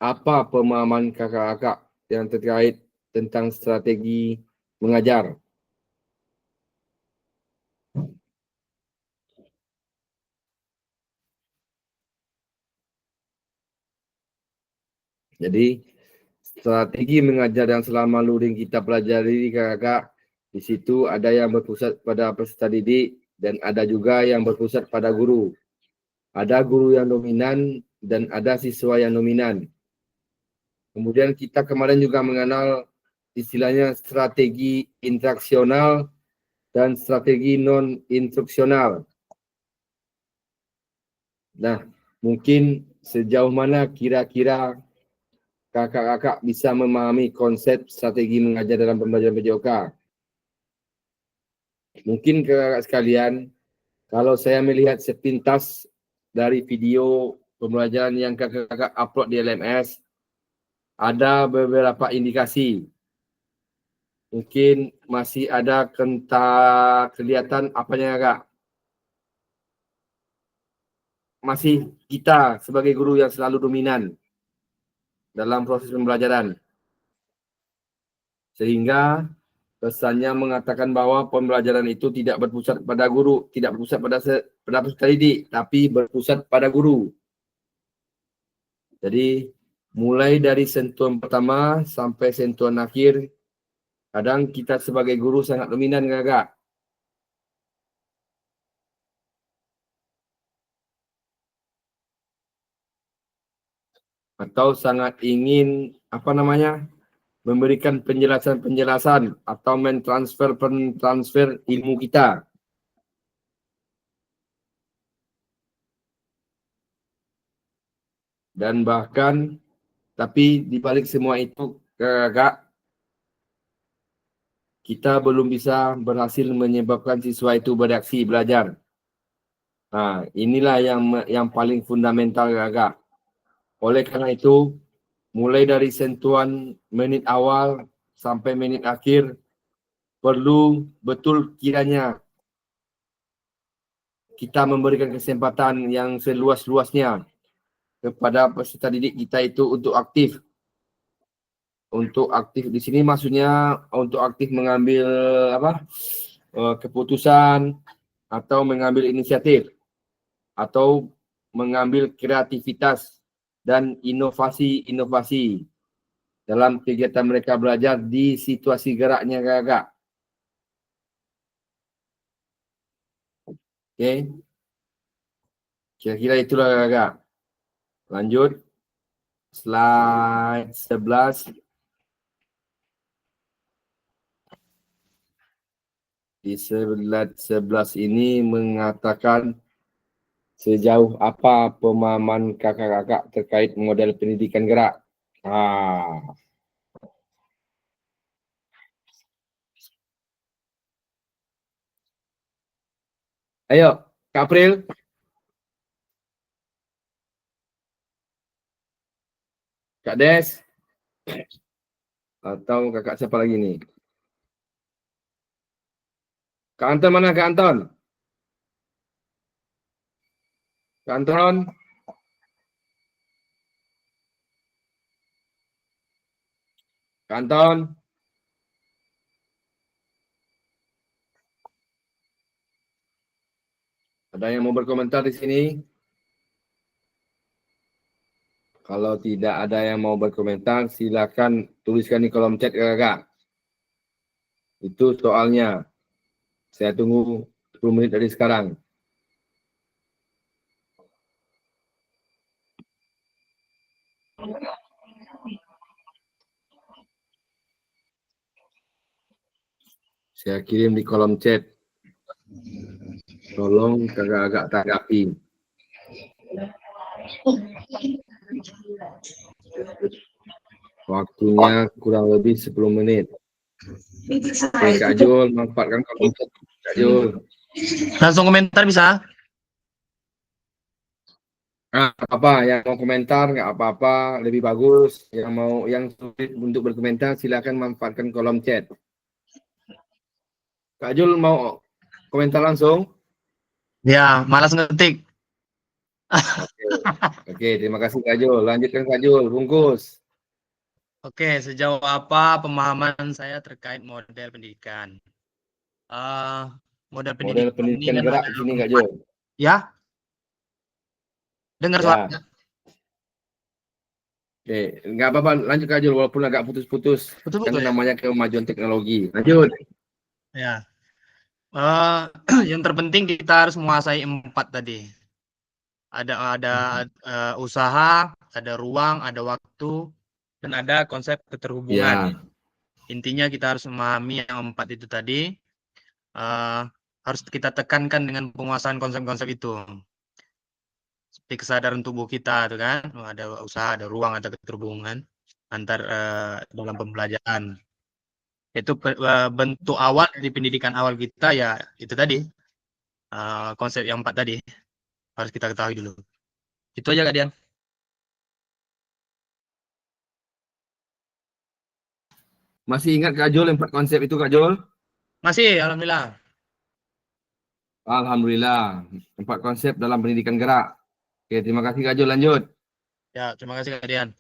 apa pemahaman kakak-kakak yang terkait tentang strategi mengajar? Jadi strategi mengajar yang selama luring kita pelajari kakak-kakak, di situ ada yang berpusat pada peserta didik dan ada juga yang berpusat pada guru. Ada guru yang dominan dan ada siswa yang dominan. Kemudian kita kemarin juga mengenal istilahnya strategi interaksional dan strategi non-instruksional. Nah, mungkin sejauh mana kira-kira kakak-kakak bisa memahami konsep strategi mengajar dalam pembelajaran PJOK? Mungkin kakak sekalian, kalau saya melihat sepintas dari video pembelajaran yang kakak-kakak upload di LMS, ada beberapa indikasi. Mungkin masih ada kelihatan apanya kakak. Masih kita sebagai guru yang selalu dominan dalam proses pembelajaran. Sehingga pesannya mengatakan bahwa pembelajaran itu tidak berpusat pada guru, tidak berpusat pada peserta didik, tapi berpusat pada guru. Jadi mulai dari sentuhan pertama sampai sentuhan akhir, kadang kita sebagai guru sangat dominan kakak. Atau sangat ingin memberikan penjelasan-penjelasan atau mentransfer ilmu kita. Dan bahkan, tapi di balik semua itu kakak, kita belum bisa berhasil menyebabkan siswa itu bereaksi belajar. Nah, inilah yang paling fundamental kakak. Oleh karena itu, mulai dari sentuhan menit awal sampai menit akhir, perlu betul kiranya kita memberikan kesempatan yang seluas-luasnya kepada peserta didik kita itu untuk aktif. Untuk aktif di sini maksudnya untuk aktif mengambil keputusan atau mengambil inisiatif atau mengambil kreativitas dan inovasi dalam kegiatan mereka belajar di situasi geraknya kakak. Oke. Kira-kira itulah kakak. Lanjut. Slide 11. Di slide 11 ini mengatakan sejauh apa pemahaman kakak-kakak terkait model pendidikan gerak. Ayo, Kak April. Kak Des. Atau kakak siapa lagi nih? Kak Anton mana Kak Anton? Kak Anton. Kak Anton. Ada yang mau berkomentar di sini? Kalau tidak ada yang mau berkomentar, silakan tuliskan di kolom chat kakak. Itu soalnya. Saya tunggu 10 menit dari sekarang. Saya kirim di kolom chat. Tolong kakak-kakak tanggapi. Waktunya kurang lebih 10 menit. Oke, Kak Jul, manfaatkan kolom chat. Kak Jul. Langsung komentar bisa? Apa yang mau komentar nggak apa-apa, lebih bagus. Yang sulit untuk berkomentar silakan manfaatkan kolom chat. Kak Jul mau komentar langsung? Ya, malas ngetik. Oke, terima kasih Kak Jul. Lanjutkan Kak Jul, bungkus. Oke, sejauh apa pemahaman saya terkait model pendidikan? Model Model pendidikan ini pendidikan kan gerak ada di sini Kak 4. Jul. Ya, dengar Ya. suara? Oke, nggak apa-apa. Lanjut Kak Jul, walaupun agak putus-putus. Kan Betul-betul ya? namanya kemajuan teknologi. Lanjut. Ya. Yang terpenting kita harus menguasai 4 tadi. Ada usaha, ada ruang, ada waktu, dan ada konsep keterhubungan. Ya. Intinya kita harus memahami yang 4 itu tadi. Harus kita tekankan dengan penguasaan konsep-konsep itu. Seperti kesadaran tubuh kita, tuh kan, ada usaha, ada ruang, ada keterhubungan antar dalam pembelajaran. Itu bentuk awal dari pendidikan awal kita ya itu tadi, konsep yang 4 tadi harus kita ketahui dulu. Itu aja Kak Dian. Masih ingat Kak Jul 4 konsep itu Kak Jul? Masih, alhamdulillah. Alhamdulillah. 4 konsep dalam pendidikan gerak. Oke, terima kasih Kak Jul. Lanjut. Ya, terima kasih Kak Dian.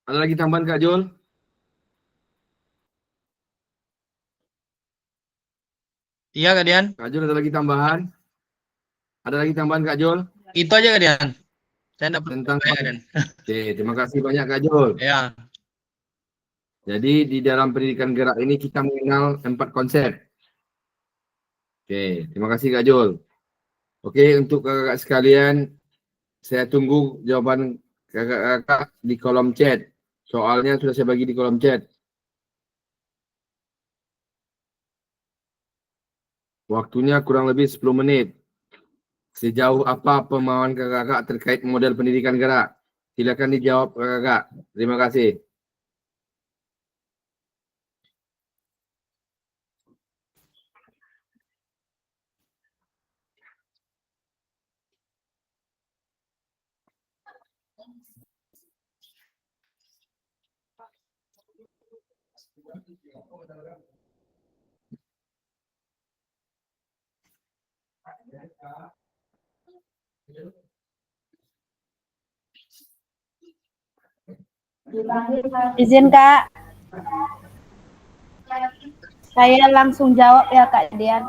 Ada lagi tambahan Kak Jul? Iya Kak Dian. Kak Jul ada lagi tambahan? Ada lagi tambahan Kak Jul? Itu aja Kak Dian. Saya enggak Tentang Kak Dian. Oke, terima kasih banyak Kak Jul. Ya, Jadi di dalam pendidikan gerak ini kita mengenal 4 konsep. Oke, terima kasih Kak Jul. Oke, untuk kakak sekalian, saya tunggu jawaban kakak-kakak di kolom chat. Soalnya sudah saya bagi di kolom chat. Waktunya kurang lebih 10 menit. Sejauh apa pemahaman kakak-kakak terkait model pendidikan gerak? Silakan dijawab kakak. Terima kasih. Izin Kak, saya langsung jawab ya Kak Dian.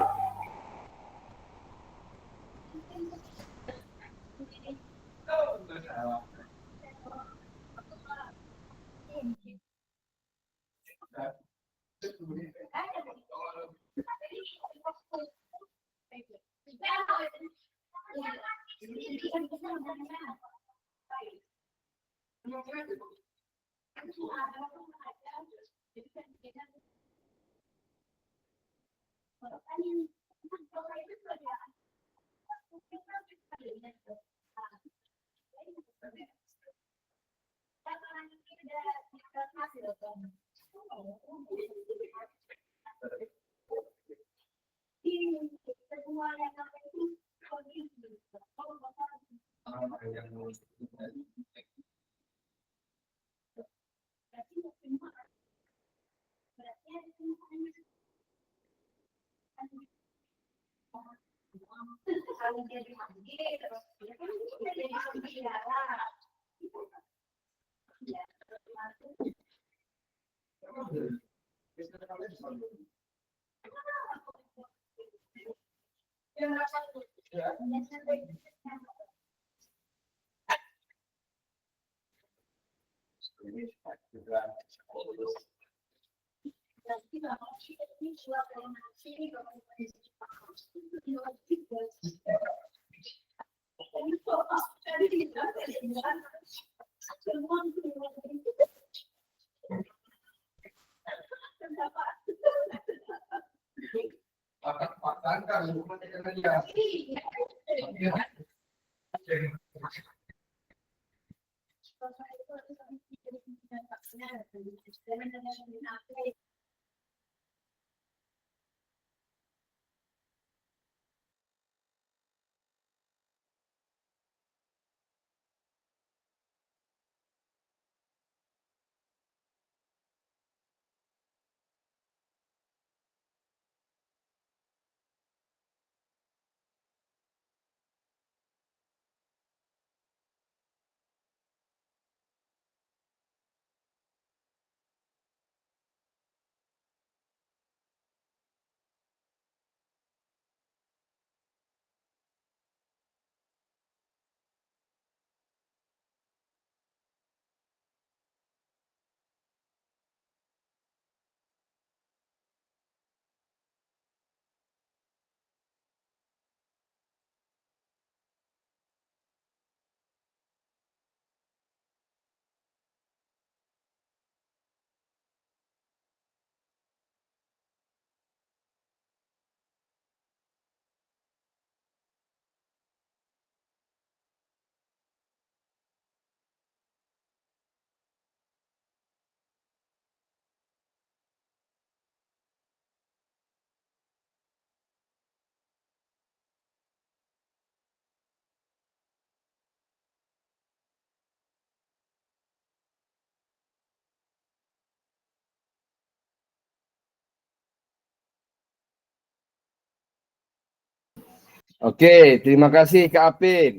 Oke, terima kasih Kak Apin.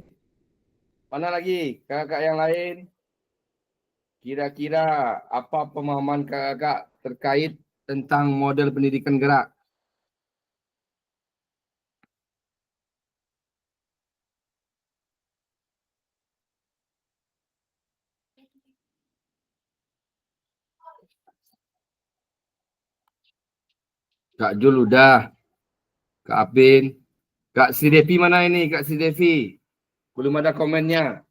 Mana lagi kakak yang lain? Kira-kira apa pemahaman kakak terkait tentang model pendidikan gerak? Kak Jul udah, Kak Apin, Kak Sri Devi mana ini Kak Sri Devi? Belum ada komennya.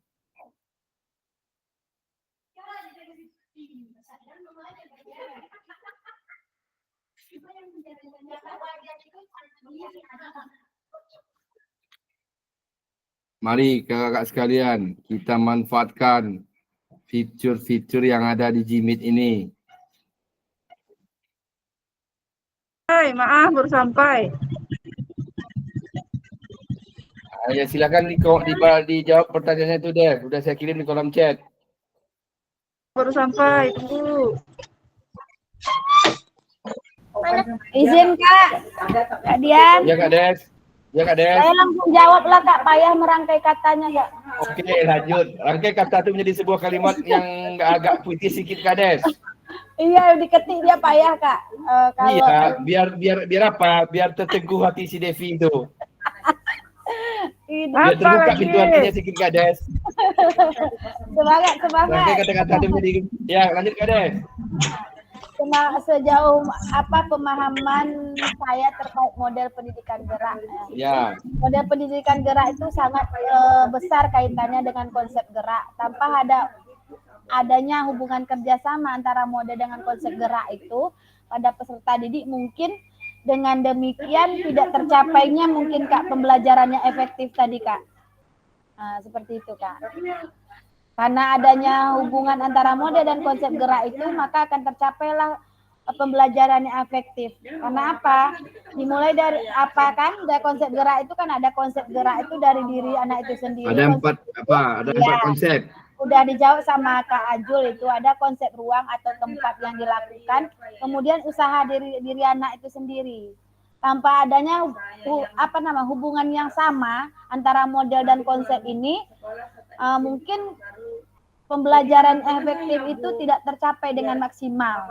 Mari kakak-kakak sekalian, kita manfaatkan fitur-fitur yang ada di Jimit ini. Hai, maaf baru sampai. Ya silakan dijawab pertanyaannya itu deh. Udah saya kirim di kolom chat. Baru sampai, tunggu. Izin Kak. Kak Dian. Ya Kak Des. Ya Kak Des. Saya langsung jawab lah Kak, payah merangkai katanya Kak. Oke, lanjut. Rangkai kata itu menjadi sebuah kalimat yang agak putih sedikit Kak Des. Iya, diketik dia payah Kak. Kalau Iya, biar apa? Biar terteguh hati si Devi itu. Biar terbuka pintu hatinya sedikit Kak Des. semangat. Rangkai kata-kata itu menjadi. Ya, lanjut Kak Des. Sejauh apa pemahaman saya terkait model pendidikan gerak. Ya. Model pendidikan gerak itu sangat besar kaitannya dengan konsep gerak. Tanpa adanya hubungan kerjasama antara model dengan konsep gerak itu, pada peserta didik mungkin Dengan demikian tidak tercapainya mungkin Kak pembelajarannya efektif tadi Kak. Nah, seperti itu Kak. Karena adanya hubungan antara mode dan konsep gerak itu, maka akan tercapailah pembelajarannya efektif. Karena apa? Dimulai dari apa kan? Dari konsep gerak itu kan ada konsep gerak itu dari diri anak itu sendiri. Ada empat konsep. Udah dijawab sama Kak Ajul, itu ada konsep ruang atau tempat yang dilakukan, kemudian usaha diri anak itu sendiri. Tanpa adanya hubungan yang sama antara model dan konsep ini, mungkin pembelajaran efektif itu tidak tercapai dengan maksimal.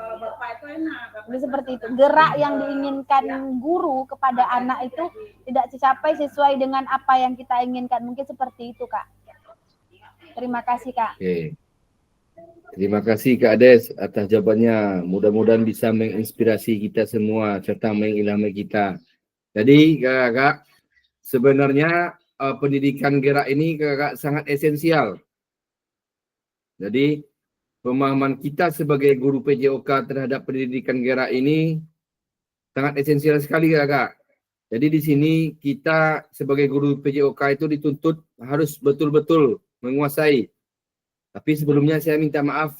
Jadi seperti itu. Gerak yang diinginkan guru kepada anak itu tidak tercapai sesuai dengan apa yang kita inginkan. Mungkin seperti itu Kak. Terima kasih Kak. Oke. Terima kasih Kak Ades atas jawabannya. Mudah-mudahan bisa menginspirasi kita semua serta mengilhami kita. Jadi Kakak, sebenarnya pendidikan gerak ini Kakak sangat esensial. Jadi pemahaman kita sebagai guru PJOK terhadap pendidikan gerak ini sangat esensial sekali Kakak. Jadi di sini kita sebagai guru PJOK itu dituntut harus betul-betul menguasai. Tapi sebelumnya saya minta maaf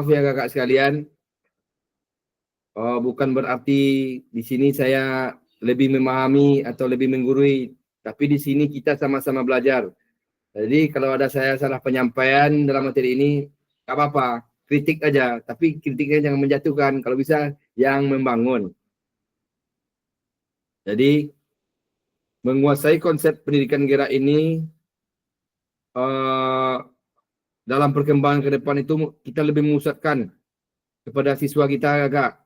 ya Kakak sekalian. Bukan berarti di sini saya lebih memahami atau lebih menggurui, tapi di sini kita sama-sama belajar. Jadi kalau ada saya salah penyampaian dalam materi ini, nggak apa-apa, kritik aja, tapi kritiknya jangan menjatuhkan, kalau bisa yang membangun. Jadi menguasai konsep pendidikan gerak ini dalam perkembangan ke depan itu kita lebih memusatkan kepada siswa kita Kak.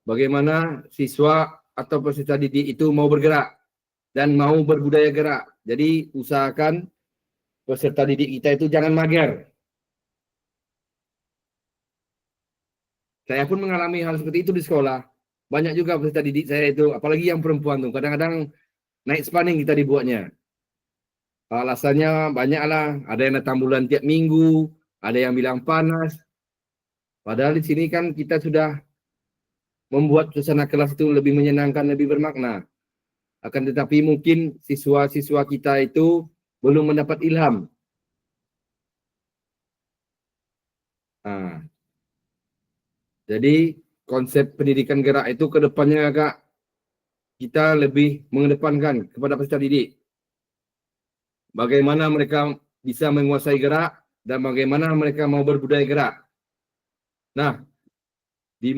Bagaimana siswa atau peserta didik itu mau bergerak dan mau berbudaya gerak. Jadi usahakan peserta didik kita itu jangan mager. Saya pun mengalami hal seperti itu di sekolah. Banyak juga peserta didik saya itu, apalagi yang perempuan tuh, kadang-kadang naik spanning kita dibuatnya. Alasannya banyaklah, ada yang datang bulan tiap minggu, ada yang bilang panas. Padahal di sini kan kita sudah membuat suasana kelas itu lebih menyenangkan, lebih bermakna. Akan tetapi mungkin siswa-siswa kita itu belum mendapat ilham. Jadi konsep pendidikan gerak itu ke depannya Kak, kita lebih mengedepankan kepada peserta didik. Bagaimana mereka bisa menguasai gerak dan bagaimana mereka mau berbudaya gerak. Nah, di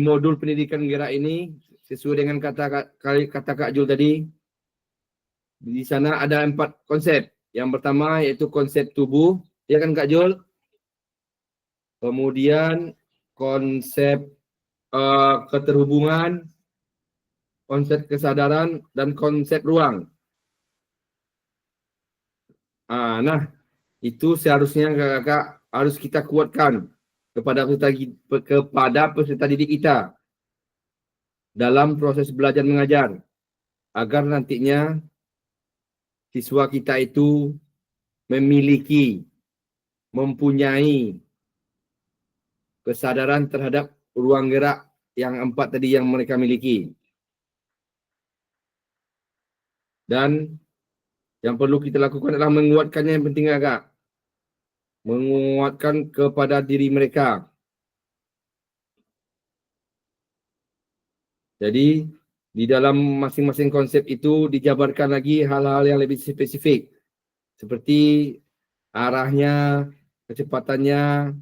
modul pendidikan gerak ini sesuai dengan kata Kak Jul tadi, di sana ada 4 konsep. Yang pertama yaitu konsep tubuh, ya kan Kak Jul? Kemudian konsep keterhubungan, konsep kesadaran, dan konsep ruang. Nah, itu seharusnya Kakak harus kita kuatkan kepada peserta didik kita dalam proses belajar mengajar, agar nantinya siswa kita itu mempunyai kesadaran terhadap ruang gerak yang 4 tadi yang mereka miliki. Dan yang perlu kita lakukan adalah menguatkannya, yang penting Kakak. Menguatkan kepada diri mereka. Jadi di dalam masing-masing konsep itu dijabarkan lagi hal-hal yang lebih spesifik. Seperti arahnya, kecepatannya,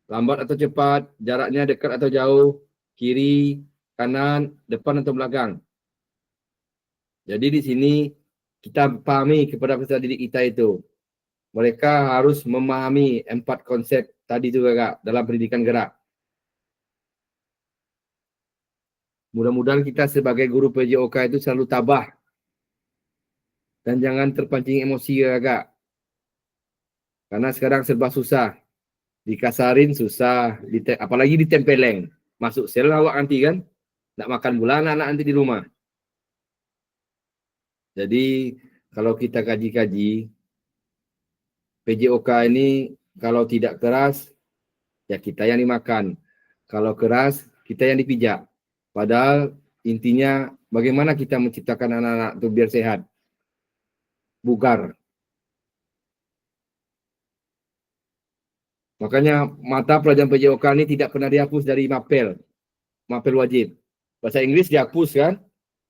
lambat atau cepat, jaraknya dekat atau jauh, kiri, kanan, depan atau belakang. Jadi di sini kita pahami kepada peserta didik kita itu. Mereka harus memahami 4 konsep tadi juga Kak dalam pendidikan gerak. Mudah-mudahan kita sebagai guru PJOK itu selalu tabah. Dan jangan terpancing emosi Kak. Karena sekarang serba susah. Dikasarin susah, apalagi ditempeleng. Masuk sel awak nanti kan. Nak makan pula anak-anak nanti di rumah. Jadi kalau kita kaji-kaji, PJOK ini kalau tidak keras, ya kita yang dimakan. Kalau keras, kita yang dipijak. Padahal intinya bagaimana kita menciptakan anak-anak itu biar sehat, bugar. Makanya mata pelajaran PJOK ini tidak pernah dihapus dari mapel wajib. Bahasa Inggris dihapus kan,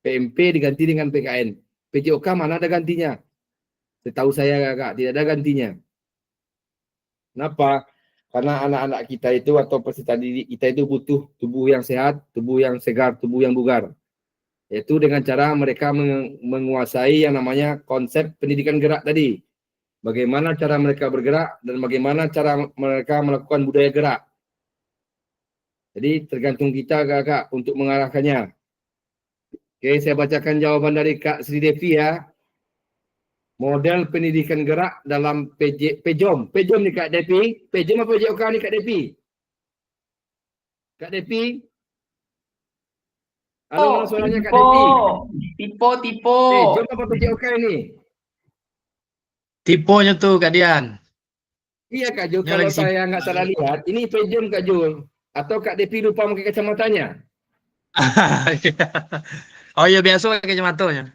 PMP diganti dengan PKN. PJOK mana ada gantinya? Setahu saya Kak, tidak ada gantinya. Kenapa? Karena anak-anak kita itu atau peserta didik kita itu butuh tubuh yang sehat, tubuh yang segar, tubuh yang bugar. Yaitu dengan cara mereka menguasai yang namanya konsep pendidikan gerak tadi. Bagaimana cara mereka bergerak dan bagaimana cara mereka melakukan budaya gerak. Jadi tergantung kita Kak untuk mengarahkannya. Oke, saya bacakan jawaban dari Kak Sri Devi ya. Model pendidikan gerak dalam PJOM. PJOM nih Kak Devi. PJOM apa PJOK nih Kak Devi? Kak Devi? Halo, mana suaranya Kak Devi? Tipo. PJOM apa PJOK ini? Tipenya tuh Kak Dian. Iya Kak Jul, Ini kalau lagi saya nggak salah lihat, ini PJOM Kak Jul. Atau Kak Devi lupa pakai kacamatanya? Oh iya biasa pakai kacamatanya.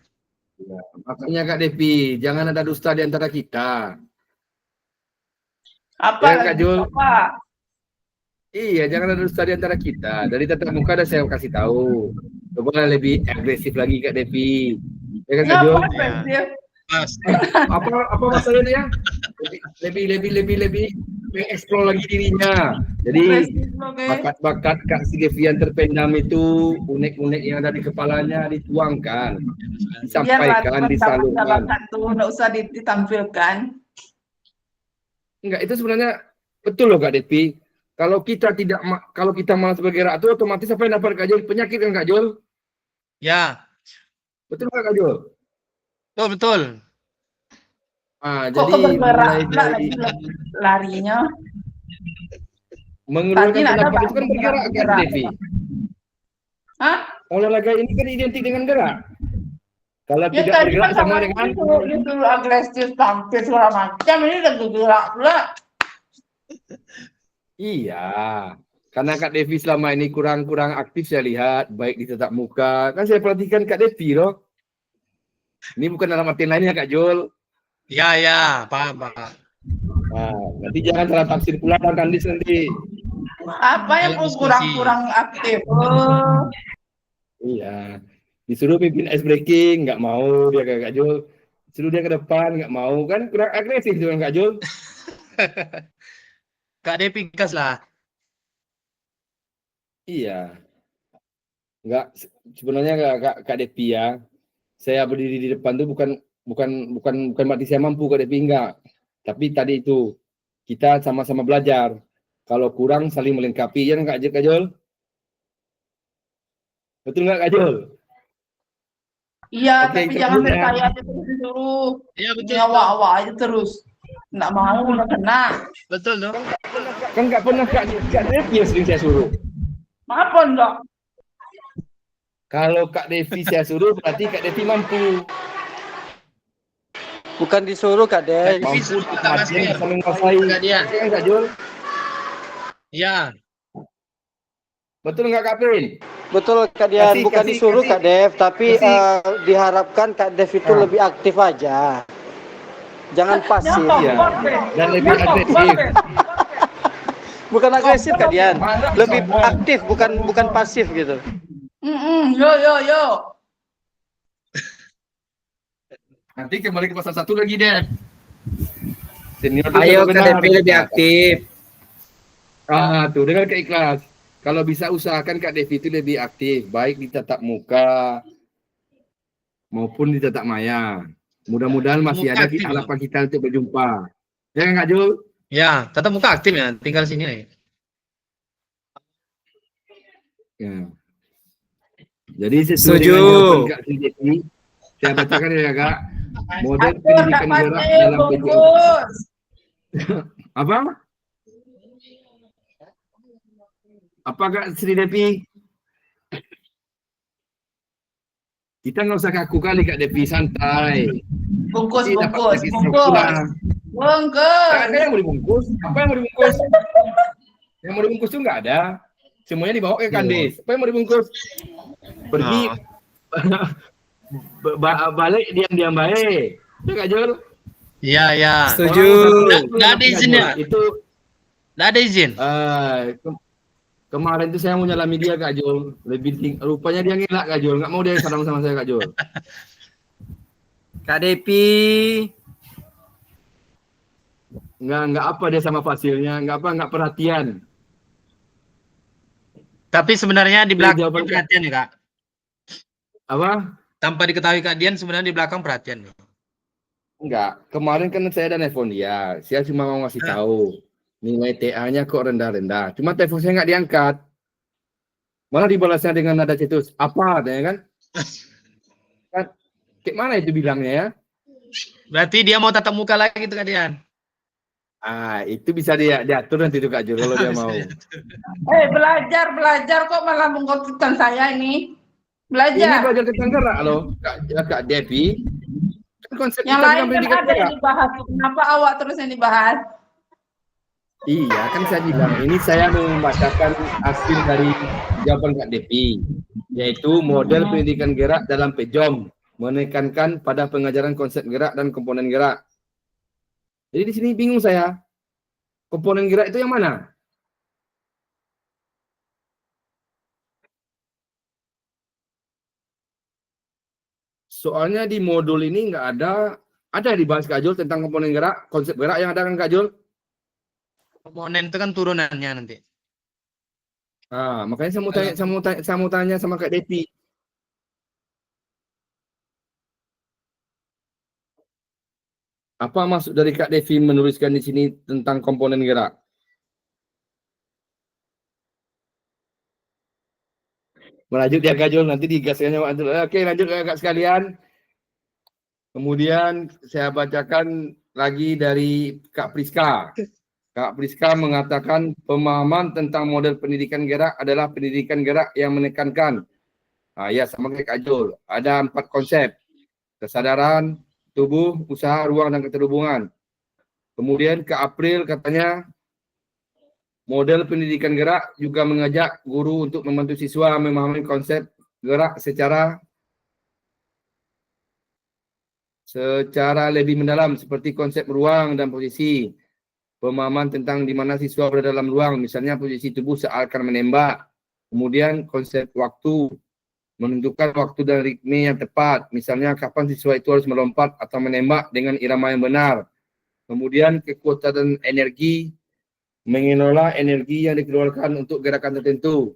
Ya, makanya Kak Devi, jangan ada dusta di antara kita. Apa Ya, Kak lagi, Jul. Pak? Iya, jangan ada dusta di antara kita. Dari tatap muka udah saya kasih tahu. Coba lebih agresif lagi Kak Devi. Ya kan Kak Jul? Ngapa agresif? Mas. Apa masalahnya ya? Lebih mengeksplor lagi dirinya. Jadi Agresif, oke. bakat-bakat Kak Sri Devi yang terpendam itu, unek-unek yang ada di kepalanya dituangkan, disampaikan, disalurkan. Bakat tuh nggak usah ditampilkan. Enggak, itu sebenarnya betul loh Kak Devi. Kalau kita malas bergerak itu otomatis apa yang dapat Kak Jul? Penyakit kan Kak Jul? Ya, Betul nggak Kak Jul? betul. Ah, Kok jadi bergerak mulai nggak dari lagi larinya? mengeluarkan Tadi ada pendapat itu kan bergerak Kak bergerak. Devi. Hah? Olahraga ini kan identik dengan gerak. Kalau Ya tidak tadi bergerak kan sama sama dengan itu agresif tampil segala macam, ini udah bergerak pula. iya. Karena Kak Devi selama ini kurang aktif saya lihat, baik di tatap muka. Kan saya perhatikan Kak Devi loh. Ini bukan dalam arti lainnya Kak Jul. Ya, paham. Nah, nanti jangan salah tafsir pula Kak Kandis nanti. Apa yang Dalam diskusi. kurang aktif? Oh. Iya. Disuruh pimpin ice breaking, nggak mau dia Kak Jul. Disuruh dia ke depan, nggak mau. Kan kurang agresif juga Kak Jul. Kak Devi gas lah. Iya. Nggak, sebenarnya Kak Devi ya. Saya berdiri di depan tuh bukan berarti saya mampu Kak Devi, enggak. Tapi tadi itu kita sama-sama belajar. Kalau kurang saling melengkapi, ya Kak Jul? Betul nggak Kak Jul? Iya, Oke, tapi Kak jangan Jul, ya. saya aja terus disuruh. Iya betul. Nyawa-awa aja terus. Nggak mau, udah kena. Betul dong. Kan nggak pernah Kak Devi yang sering saya suruh. Apa enggak? Kalau Kak Devi saya suruh, berarti Kak Devi mampu. Bukan disuruh Kak Dev. Devi Mampu tak pasti. bisa menguasai. Kak Dian. Iya kan Kak Jul? Ya, Betul nggak Kak Prin? Betul Kak Dian, bukan Kasih. disuruh Kak Dev, tapi diharapkan Kak Dev itu Ah. lebih aktif aja. Jangan pasif. Iya. Dan lebih agresif. Bukan agresif Kak Dian, lebih aktif bukan pasif gitu. Yo. Nanti kembali ke pasal 1 lagi deh. Senior itu Ayo benar. Kak Devi lebih aktif. Tuh dengan keikhlas. Kalau bisa usahakan Kak Devi itu lebih aktif, baik di tatap muka maupun di tatap maya. Mudah-mudahan masih Muka ada aktif, harapan kita untuk berjumpa. Ya kan Kak Jul? ya, tetap muka aktif ya, tinggal sini nih. Ya. Jadi sesuai Setuju. dengan jawaban Kak Sri Devi, saya bacakan ya Kak. Model Atur Kak pendidikan gerak Pati, dalam PJOK. fokus. Apa? Apa Kak Sri Devi? Kita nggak usah kaku kali Kak Devi, santai. Bungkus. Nanti dapat lagi pula. Bungkus. Nggak ada yang mau dibungkus. Apa yang mau dibungkus? Yang mau dibungkus tuh nggak ada. semuanya dibawa ke kandis. Apa yang mau dibungkus? Pergi balik diam-diam baik. Itu Kak Jul. Iya, iya. Setuju. Nggak ada izin ya? Itu Nggak ada izin. kemarin itu saya mau nyalami dia Kak Jul. Rupanya dia ngelak Kak Jul. Nggak mau dia sarang sama saya Kak Jul. Kak Depi. Nggak apa dia sama Fasilnya. Nggak perhatian. Tapi sebenarnya di belakang jawaban- perhatian ya, Kak. Apa? Tanpa diketahui Kak Dian, sebenarnya di belakang perhatian. Enggak. Kemarin kan saya ada nelfon dia. Saya cuma mau ngasih tahu. Nilai TA-nya kok rendah-rendah. Cuma telepon saya nggak diangkat. Malah dibalasnya dengan nada cetus. Apa? Ya kan? Kan? Kayak mana itu bilangnya ya? Berarti dia mau tatap muka lagi tuh Kak Dian. Itu bisa dia diatur nanti itu Kak Jul kalau dia mau. Belajar kok malah mengkonflikkan saya ini. Ini Belajar. belajar tentang gerak loh, Kak Devi. Kan konsep Yang kita lain bukan kan pendidikan ada yang gerak. dibahas. Kenapa awak terus yang dibahas? Iya, kan saya bilang ini saya membacakan hasil dari jawaban Kak Devi, yaitu model pendidikan gerak dalam PEJOM, menekankan pada pengajaran konsep gerak dan komponen gerak. Jadi di sini bingung saya. Komponen gerak itu yang mana? Soalnya di modul ini nggak ada dibahas Kak Jul tentang komponen gerak, konsep gerak yang ada kan Kak Jul? Komponen itu kan turunannya nanti. Makanya saya mau tanya sama Kak Devi. Apa maksud dari Kak Devi menuliskan di sini tentang komponen gerak? Melanjut ya Kak Jul, nanti digaskannya Kak Jul. Oke, lanjut Kak sekalian. Kemudian saya bacakan lagi dari Kak Priska. Kak Priska mengatakan pemahaman tentang model pendidikan gerak adalah pendidikan gerak yang menekankan. Ya sama kayak Kak Jul. Ada 4 konsep. Kesadaran, tubuh, usaha, ruang, dan keterhubungan. Kemudian Kak April katanya model pendidikan gerak juga mengajak guru untuk membantu siswa memahami konsep gerak secara lebih mendalam seperti konsep ruang dan posisi. Pemahaman tentang di mana siswa berada dalam ruang, misalnya posisi tubuh saat akan menembak. Kemudian konsep waktu, menentukan waktu dan ritme yang tepat, misalnya kapan siswa itu harus melompat atau menembak dengan irama yang benar. Kemudian kekuatan energi, mengelola energi yang dikeluarkan untuk gerakan tertentu.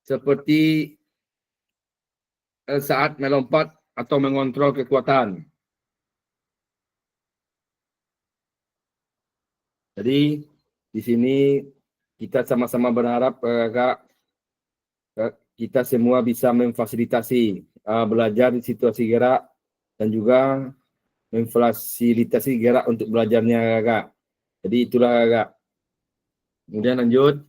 Seperti saat melompat atau mengontrol kekuatan. Jadi di sini kita sama-sama berharap kita semua bisa memfasilitasi belajar di situasi gerak dan juga memfasilitasi gerak untuk belajarnya Kak. Jadi itulah Kak. Kemudian lanjut.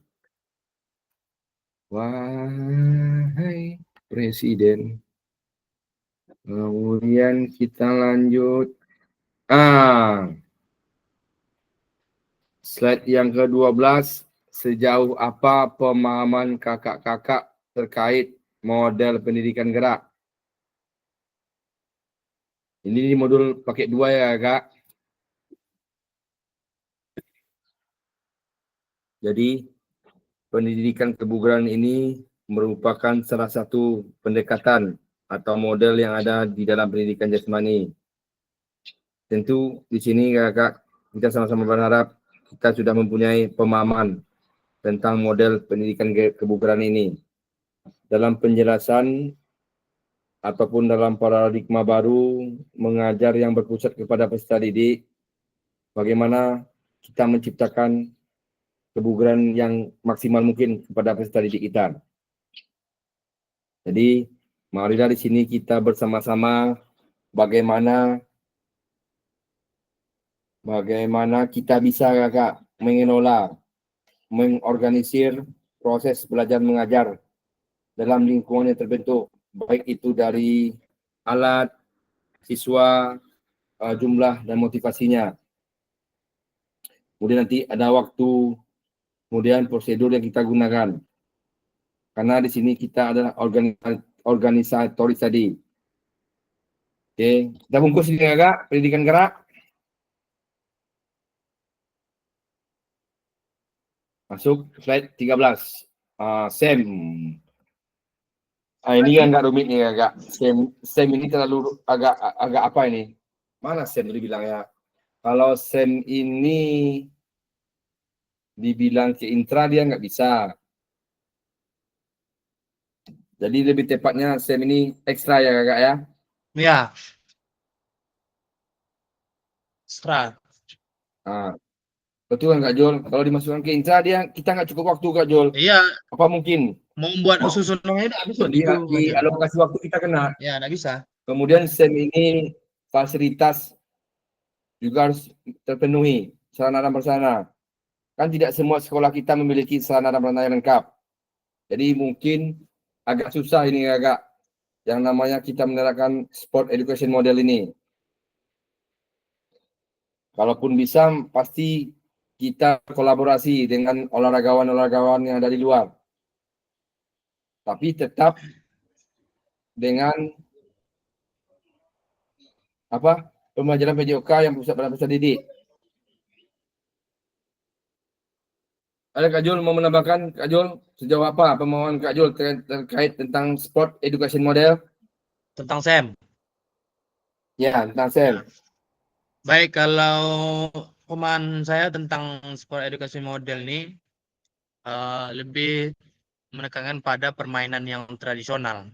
Wahai Presiden. Kemudian kita lanjut. Slide yang ke-12. Sejauh apa pemahaman kakak-kakak terkait model pendidikan gerak? Ini di modul paket 2 ya Kak. Jadi pendidikan kebugaran ini merupakan salah satu pendekatan atau model yang ada di dalam pendidikan jasmani. Tentu di sini Kakak kita sama-sama berharap kita sudah mempunyai pemahaman tentang model pendidikan kebugaran ini. Dalam penjelasan ataupun dalam paradigma baru mengajar yang berpusat kepada peserta didik, bagaimana kita menciptakan kebugaran yang maksimal mungkin kepada peserta didik kita. Jadi, marilah di sini kita bersama-sama bagaimana kita bisa Kakak mengelola, mengorganisir proses belajar mengajar dalam lingkungan yang terbentuk, baik itu dari alat, siswa, jumlah dan motivasinya. Kemudian nanti ada waktu kemudian prosedur yang kita gunakan. Karena di sini kita adalah organisatoris tadi. Oke, kita bungkus ini agak pendidikan gerak. Masuk slide 13. SEM. Ini kan agak rumit nih agak. SEM ini terlalu agak apa ini? Mana SEM dibilang ya? Kalau SEM ini dibilang ke intra dia nggak bisa. Jadi lebih tepatnya SEM ini ekstra ya kakak ya? Ya. Ekstra. Nah, betul kan Kak Jul? Kalau dimasukkan ke intra dia kita nggak cukup waktu Kak Jul. Iya, Apa mungkin? mau membuat susunannya tidak bisa Di gitu. alokasi waktu kita kena. Ya, tidak bisa. Kemudian SEM ini fasilitas juga harus terpenuhi, sarana dan prasarana. Kan tidak semua sekolah kita memiliki sarana dan prasarana yang lengkap. Jadi mungkin agak susah ini agak yang namanya kita menerapkan sport education model ini. Kalaupun bisa pasti kita kolaborasi dengan olahragawan-olahragawan yang dari luar. Tapi tetap dengan apa? Pembelajaran PJOK yang pusat pada pusat didik. Ada Kak Jul mau menambahkan, Kak Jul, sejauh apa pemahaman Kak Jul terkait tentang sport education model? Tentang SEM. Ya, tentang SEM. Baik, kalau pemahaman saya tentang sport education model ini lebih menekankan pada permainan yang tradisional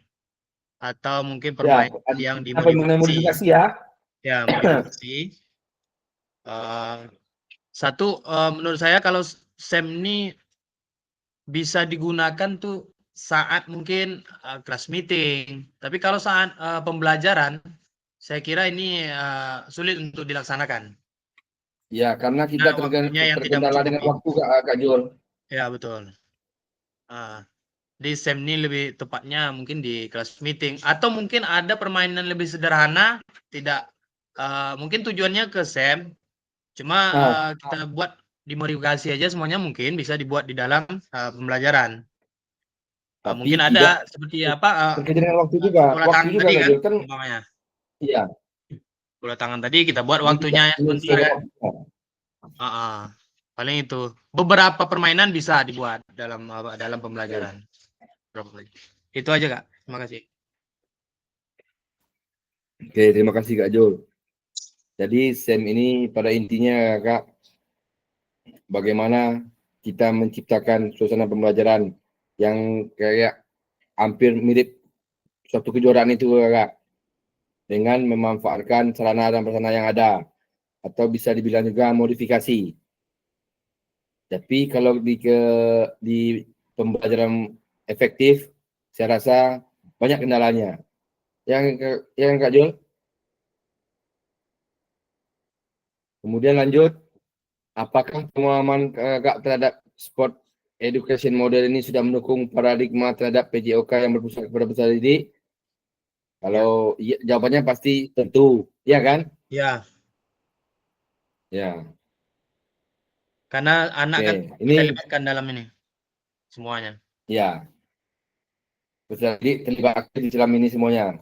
atau mungkin permainan yang dimodifikasi. Ya. Ya, modifikasi. Satu, menurut saya kalau SEM ini bisa digunakan tuh saat mungkin kelas meeting. Tapi kalau saat pembelajaran, saya kira ini sulit untuk dilaksanakan. Ya, karena kita terkendala dengan waktu Kak Jul. Ya, betul. Di SEM ini lebih tepatnya mungkin di kelas meeting. Atau mungkin ada permainan lebih sederhana, tidak mungkin tujuannya ke SEM, cuma kita buat dimodifikasi aja semuanya mungkin bisa dibuat di dalam pembelajaran. Mungkin ada seperti apa terkait dengan waktu juga. bola tangan tadi kan umpamanya. Iya. Bola tangan tadi kita buat waktunya sebentar kan. Paling itu. Beberapa permainan bisa dibuat dalam pembelajaran. Itu aja Kak. Terima kasih. Oke, terima kasih Kak Jul. Jadi SEM ini pada intinya Kak, bagaimana kita menciptakan suasana pembelajaran yang kayak hampir mirip suatu kejuaraan itu Kak, dengan memanfaatkan sarana dan prasarana yang ada, atau bisa dibilang juga modifikasi. Tapi kalau di pembelajaran efektif, saya rasa banyak kendalanya. Yang Kak Jul. Kemudian lanjut, apakah pemahaman Kak terhadap sport education model ini sudah mendukung paradigma terhadap PJOK yang berpusat kepada peserta didik? Kalau iya, jawabannya pasti tentu, ya kan? Ya. Ya. Karena anak kan kita libatkan dalam ini semuanya. Ya. Peserta didik terlibat aktif di dalam ini semuanya.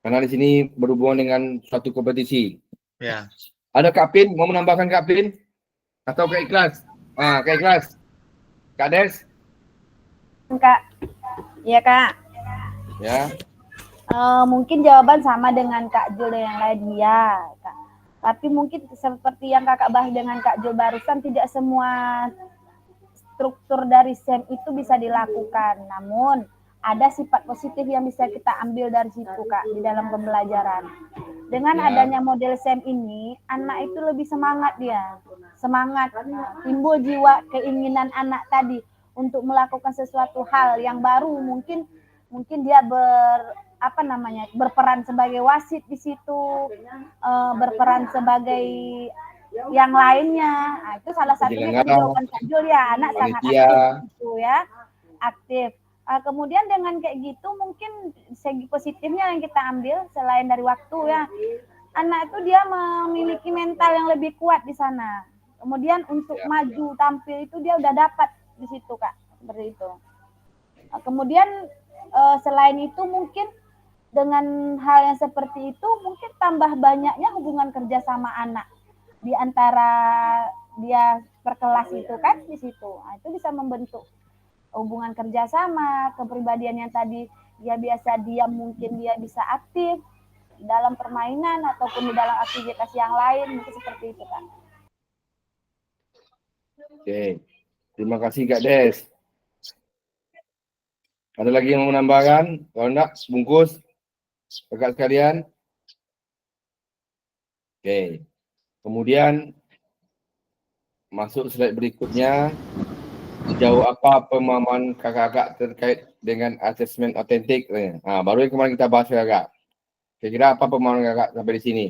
Karena di sini berhubungan dengan suatu kompetisi. Ya. Ada Kak Pin, mau menambahkan Kak Pin? Atau Kak Ikhlas? Kak Ikhlas. Kak Des? Kak. Iya Kak. Ya. Mungkin jawaban sama dengan Kak Jul dan yang lain ya, Kak. Tapi mungkin seperti yang Kakak bahas dengan Kak Jul barusan, tidak semua struktur dari SEM itu bisa dilakukan. Namun ada sifat positif yang bisa kita ambil dari situ Kak di dalam pembelajaran. Dengan adanya model SEM ini, anak itu lebih semangat dia. Semangat, timbul jiwa keinginan anak tadi untuk melakukan sesuatu hal yang baru. Mungkin dia berperan sebagai wasit di situ, berperan sebagai yang lainnya. Itu salah satunya jawaban Kak Jul ya, anak sangat aktif itu ya, aktif. Kemudian dengan kayak gitu mungkin segi positifnya yang kita ambil selain dari waktu ya, anak itu dia memiliki mental yang lebih kuat di sana. Kemudian untuk maju tampil itu dia udah dapat di situ Kak, seperti itu. Kemudian selain itu mungkin dengan hal yang seperti itu mungkin tambah banyaknya hubungan kerja sama anak di antara dia perkelas itu kan di situ. Nah, itu bisa membentuk hubungan kerjasama, kepribadian yang tadi dia biasa diam mungkin dia bisa aktif dalam permainan ataupun di dalam aktivitas yang lain, mungkin seperti itu kan. Oke, terima kasih Kak Des. Ada lagi yang mau menambahkan? Kalau enggak, bungkus kakak sekalian. Oke, kemudian masuk slide berikutnya. Sejauh apa pemahaman kakak-kakak terkait dengan asesmen otentik? Baru yang kemarin kita bahas kakak. Kira-kira apa pemahaman kakak sampai di sini?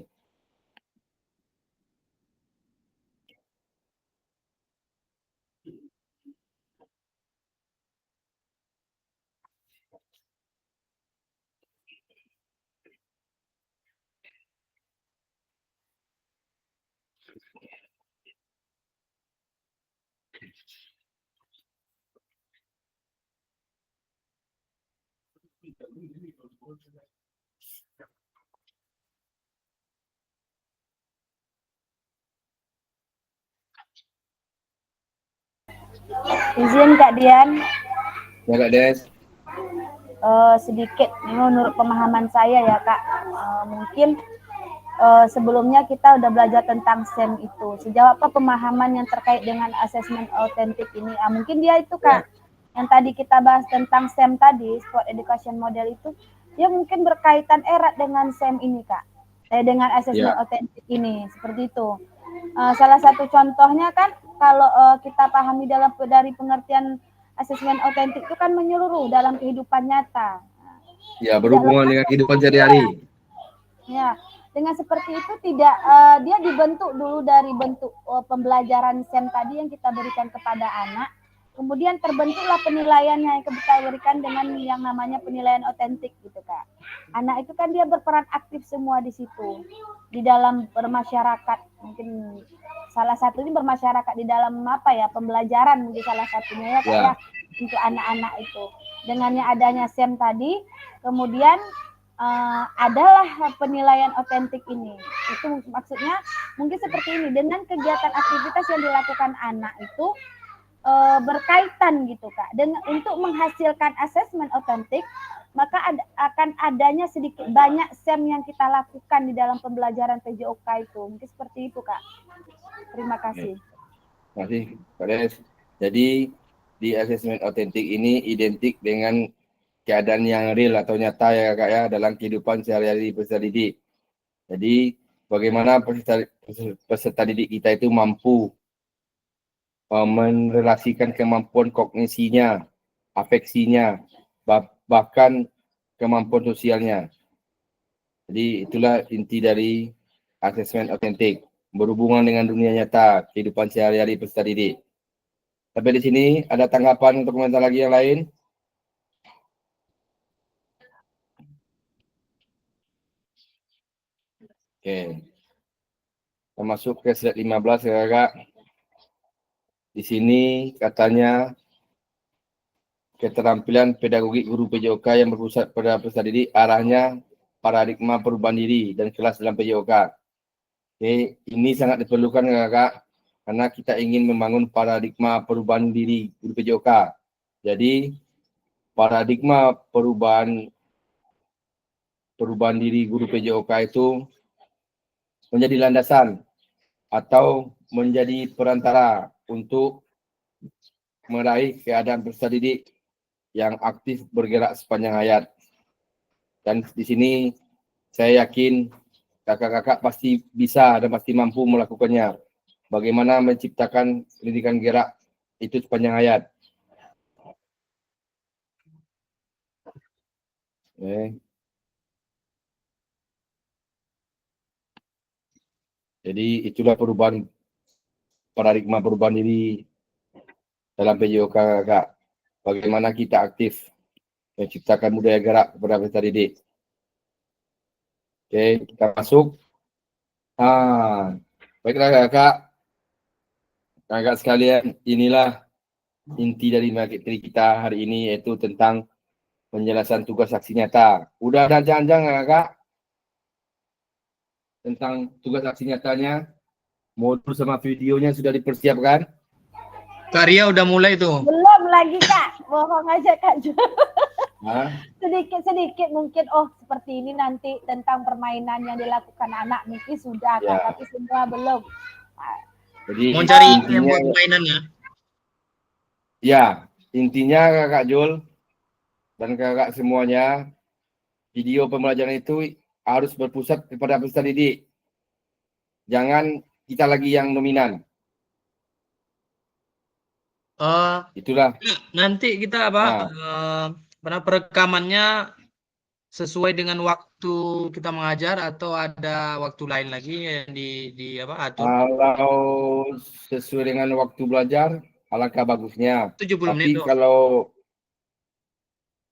Izin Kak Dian, Ya Kak Des. sedikit menurut pemahaman saya ya Kak, mungkin sebelumnya kita udah belajar tentang SEM itu. Sejauh apa pemahaman yang terkait dengan asesmen autentik ini? Mungkin dia itu Kak, yang tadi kita bahas tentang SEM tadi, Sport Education Model itu, dia mungkin berkaitan erat dengan SEM ini Kak, dengan asesmen autentik ini, seperti itu. Salah satu contohnya kan, kalau kita pahami dari pengertian asesmen autentik itu kan menyeluruh dalam kehidupan nyata. Ya, berhubungan dengan kehidupan sehari-hari. Ya, dengan seperti itu tidak dia dibentuk dulu dari bentuk pembelajaran SEM tadi yang kita berikan kepada anak. Kemudian terbentuklah penilaiannya yang kita berikan dengan yang namanya penilaian otentik gitu Kak. Anak itu kan dia berperan aktif semua di situ. Di dalam bermasyarakat, mungkin salah satunya bermasyarakat di dalam apa ya, pembelajaran mungkin salah satunya ya Kak ya, untuk anak-anak itu. Dengannya adanya SEM tadi, kemudian adalah penilaian otentik ini. Itu maksudnya mungkin seperti ini, dengan kegiatan aktivitas yang dilakukan anak itu berkaitan gitu Kak. Dengan untuk menghasilkan asesmen otentik, maka akan adanya sedikit banyak SEM yang kita lakukan di dalam pembelajaran PJOK itu. Mungkin seperti itu Kak. Terima kasih. Terima kasih Kak Des. Jadi di asesmen otentik ini identik dengan keadaan yang real atau nyata ya Kak ya, dalam kehidupan sehari-hari peserta didik. Jadi bagaimana peserta didik kita itu mampu merelasikan kemampuan kognisinya, afeksinya, bahkan kemampuan sosialnya. Jadi itulah inti dari asesmen otentik, berhubungan dengan dunia nyata, kehidupan sehari-hari peserta didik. Sampai di sini, ada tanggapan untuk komentar lagi yang lain? Oke. Kita masuk ke slide 15 ya Kak. Di sini katanya keterampilan pedagogik guru PJOK yang berpusat pada peserta didik, arahnya paradigma perubahan diri dan kelas dalam PJOK. Oke, ini sangat diperlukan Kak, karena kita ingin membangun paradigma perubahan diri guru PJOK. Jadi paradigma perubahan diri guru PJOK itu menjadi landasan atau menjadi perantara untuk meraih keadaan peserta didik yang aktif bergerak sepanjang hayat. Dan di sini saya yakin kakak-kakak pasti bisa dan pasti mampu melakukannya. Bagaimana menciptakan pendidikan gerak itu sepanjang hayat. Jadi itulah paradigma perubahan diri dalam PJOK kakak. Bagaimana kita aktif menciptakan budaya gerak kepada peserta didik. Oke, kita masuk. Baiklah kakak sekalian, inilah inti dari materi kita hari ini, yaitu tentang penjelasan tugas saksi nyata. Udah ada jangan-jangan Kak? Tentang tugas saksi nyatanya, modul sama videonya sudah dipersiapkan? Karya udah mulai tuh. Belum lagi Kak, bohong aja Kak Jo. Hah? Sedikit-sedikit mungkin, oh seperti ini nanti tentang permainan yang dilakukan anak mungkin sudah Kak, Ya. tapi semua belum. Jadi Mau cari yang intinya, buat mainannya. ya, intinya Kakak Jul dan kakak semuanya, video pembelajaran itu harus berpusat kepada peserta didik. Jangan kita lagi yang dominan. Itulah. Nanti kita perekamannya sesuai dengan waktu kita mengajar atau ada waktu lain lagi yang atur? Kalau sesuai dengan waktu belajar, alangkah bagusnya. 70 Tapi menit tuh. kalau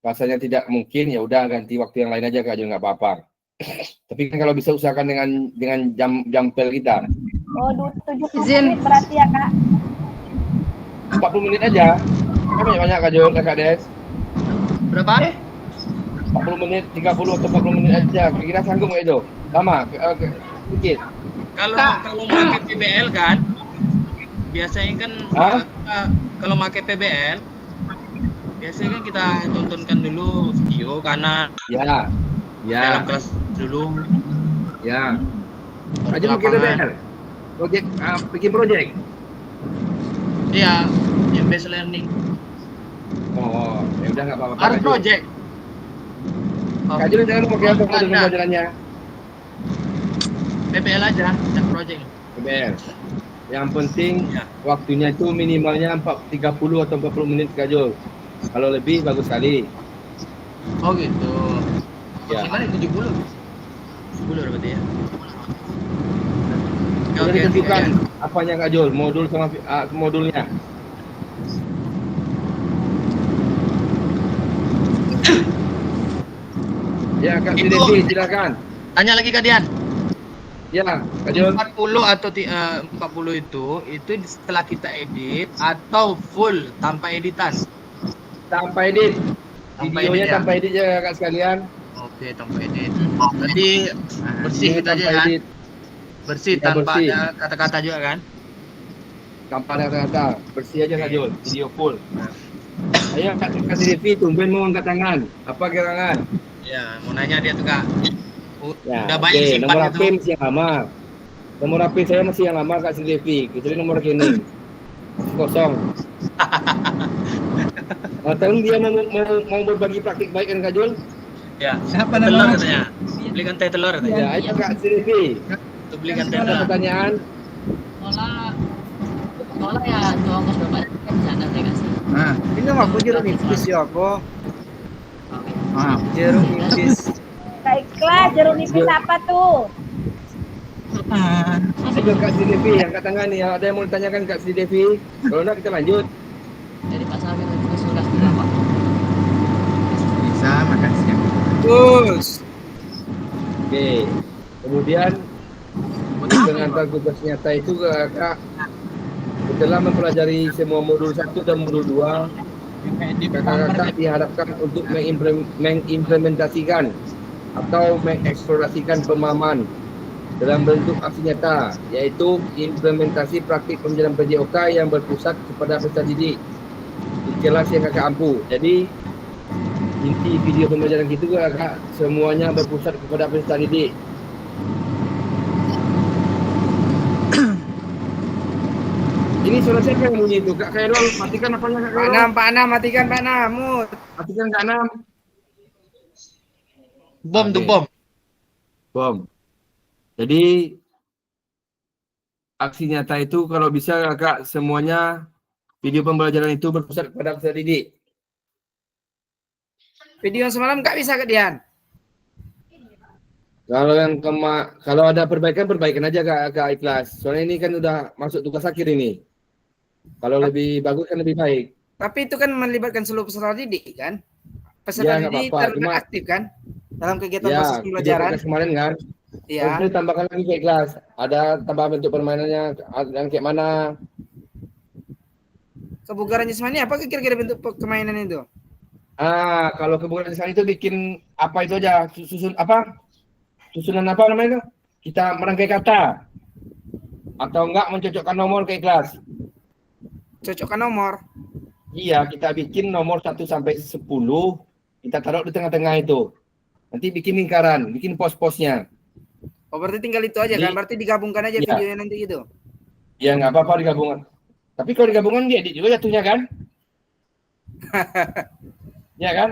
rasanya tidak mungkin, ya udah ganti waktu yang lain aja Kak, nggak apa-apa. Tapi kan kalau bisa usahakan dengan jam-pel kita. Oh, 70 Izin. menit berarti ya Kak. 40 menit aja. Kan banyak-banyak Kak Jul, Kak Des. Berapa? 40 menit, 30 atau 40 menit aja. Kira-kira sanggup nggak itu? Lama, sedikit. Kalau pakai PBL kan, biasanya kan kalau pakai PBL, biasanya kan kita tontonkan dulu video karena Ya, dalam ya, kelas dulu. ya. Baru Aja ke bikin lapangan. PBL. Project, bikin project. Iya, yang base learning. Oh, ya udah nggak apa-apa. Harus Kak Jul. project. Oh, Kak Jul jangan pakai apa Anda. pembelajarannya. PBL aja, dan project. PBL. Yang penting Ya. waktunya itu minimalnya 30 atau 40 menit Kak Jul. Kalau lebih bagus sekali. Oh gitu. Ya. Maksimal 70. 10 berarti ya. Sudah ditentukan apanya Kak Jul, modul sama modulnya. Ya Kak Itu. Sidevi, silakan. Tanya lagi Kak Dian. Ya Kak Jul. 40 atau 40 itu setelah kita edit atau full tanpa editan? Tanpa edit. Tanpa Videonya edit ya? tanpa edit ya Kak sekalian. Oke, tanpa edit. Berarti bersih Videonya kita aja tanpa kan? edit. Bersih Ya, tanpa bersih. ada kata-kata juga kan? Tanpa ada kata-kata. Bersih aja Kak Jul, video full. Ayo Kak Sidevi, tumben mau angkat tangan. Apa gerangan? Ya, mau nanya dia tuh Kak. Ya, Udah banyak oke. simpan Nomor itu. HP masih yang lama. Nomor HP saya masih yang lama Kak Sidevi. Kecuali nomor rekening. Kosong. Atau dia mau berbagi praktik baik kan Kak Jul? Ya. Siapa telur katanya? Belikan teh telur katanya. Ya, ayo Kak Sidevi. Untuk belikan teh Ada telur. pertanyaan? Sekolah ya tolong berapa kan sana saya kasih. Nah, ini mah aku jeruk nipis ya aku. Jeruk nipis. Kak Ikhlas, jeruk nipis apa tuh? Ayo Kak Sidevi, angkat tangan nih. Ada yang mau ditanyakan Kak Sidevi? Kalau enggak kita lanjut. Dari pasal kita juga sudah berapa? Bisa makan siang. Terus. Oke. Kemudian dengan tugas nyata itu Kak, setelah mempelajari semua modul 1 dan modul 2, kakak-kakak diharapkan untuk mengimplementasikan atau mengeksplorasikan pemahaman dalam bentuk aksi nyata, yaitu implementasi praktik pembelajaran PJOK yang berpusat kepada peserta didik di kelas yang kakak ampu. Jadi inti video pembelajaran gitu kakak semuanya berpusat kepada peserta didik. Ini suara siapa yang bunyi itu? Kak Khairul, matikan apanya Kak Khairul? Pak Anam, matikan Pak Anam. Mut. Matikan Kak Anam. Bom tuh Oke. bom. Bom. Jadi aksi nyata itu kalau bisa kakak semuanya video pembelajaran itu berpusat kepada peserta didik. Video yang semalam Kak bisa Kak Dian. Kalau yang kalau ada perbaikan aja Kak Ikhlas. Soalnya ini kan udah masuk tugas akhir ini. Kalau lebih bagus kan lebih baik. Tapi itu kan melibatkan seluruh peserta didik kan? Ya, Peserta nggak didik apa-apa, terlibat cuma- aktif kan? Dalam kegiatan Ya, proses video pembelajaran. podcast kemarin kan. Iya. Terus tambahkan lagi Kak Ikhlas. Ada tambahan bentuk permainannya yang kayak mana? kebugaran jasmani apa kira-kira bentuk kemainan itu? Kalau kebugaran jasmani itu bikin apa itu aja, susunan apa namanya itu? Kita merangkai kata atau enggak mencocokkan nomor ke kelas. Cocokkan nomor. Iya, kita bikin nomor 1 sampai 10, kita taruh di tengah-tengah itu. Nanti bikin lingkaran, bikin pos-posnya. Oh, berarti tinggal itu aja kan? Berarti digabungkan aja Iya. videonya nanti gitu. Ya nggak apa-apa digabungan. Tapi kalau digabungan dia edit juga jatuhnya kan? Ya kan?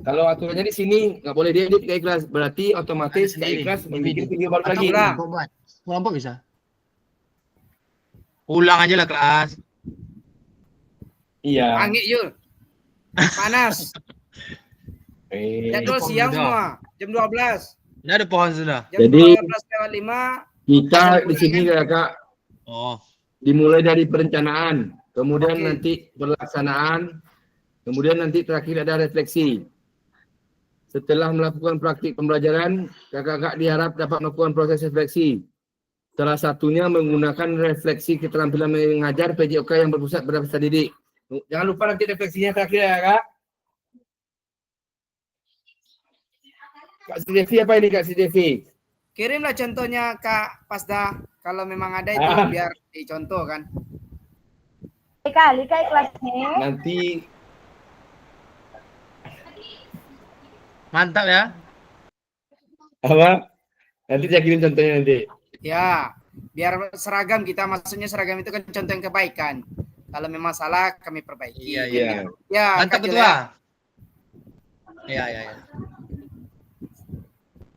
Kalau aturannya di sini nggak boleh diedit ke kelas, berarti otomatis ke kelas membuat video baru lagi. Kelompok bisa. Ulang aja lah kelas. Iya. Angin Yul. Panas. Jadwal siang semua. Jam 12. Ini ada pohon sudah. Jam Jadi 12:05. kita di sini Kak Oh. dimulai dari perencanaan, kemudian Oke. nanti pelaksanaan, kemudian nanti terakhir ada refleksi. Setelah melakukan praktik pembelajaran, kakak-kakak diharap dapat melakukan proses refleksi. Salah satunya menggunakan refleksi keterampilan mengajar PJOK yang berpusat pada peserta didik. Jangan lupa nanti refleksinya terakhir ya Kak. Kak Sidevi apa ini Kak Sidevi? Kirimlah contohnya Kak Pasda. Kalau memang ada itu biar dicontoh kan. Kali Kak kelasnya. Nanti Mantap ya. apa? Nanti saya kirim contohnya nanti. Ya, biar seragam kita, maksudnya seragam itu kan contoh yang kebaikan. Kalau memang salah kami perbaiki. Iya, Iya. Ya, Mantap Kak ketua. Julia. Iya.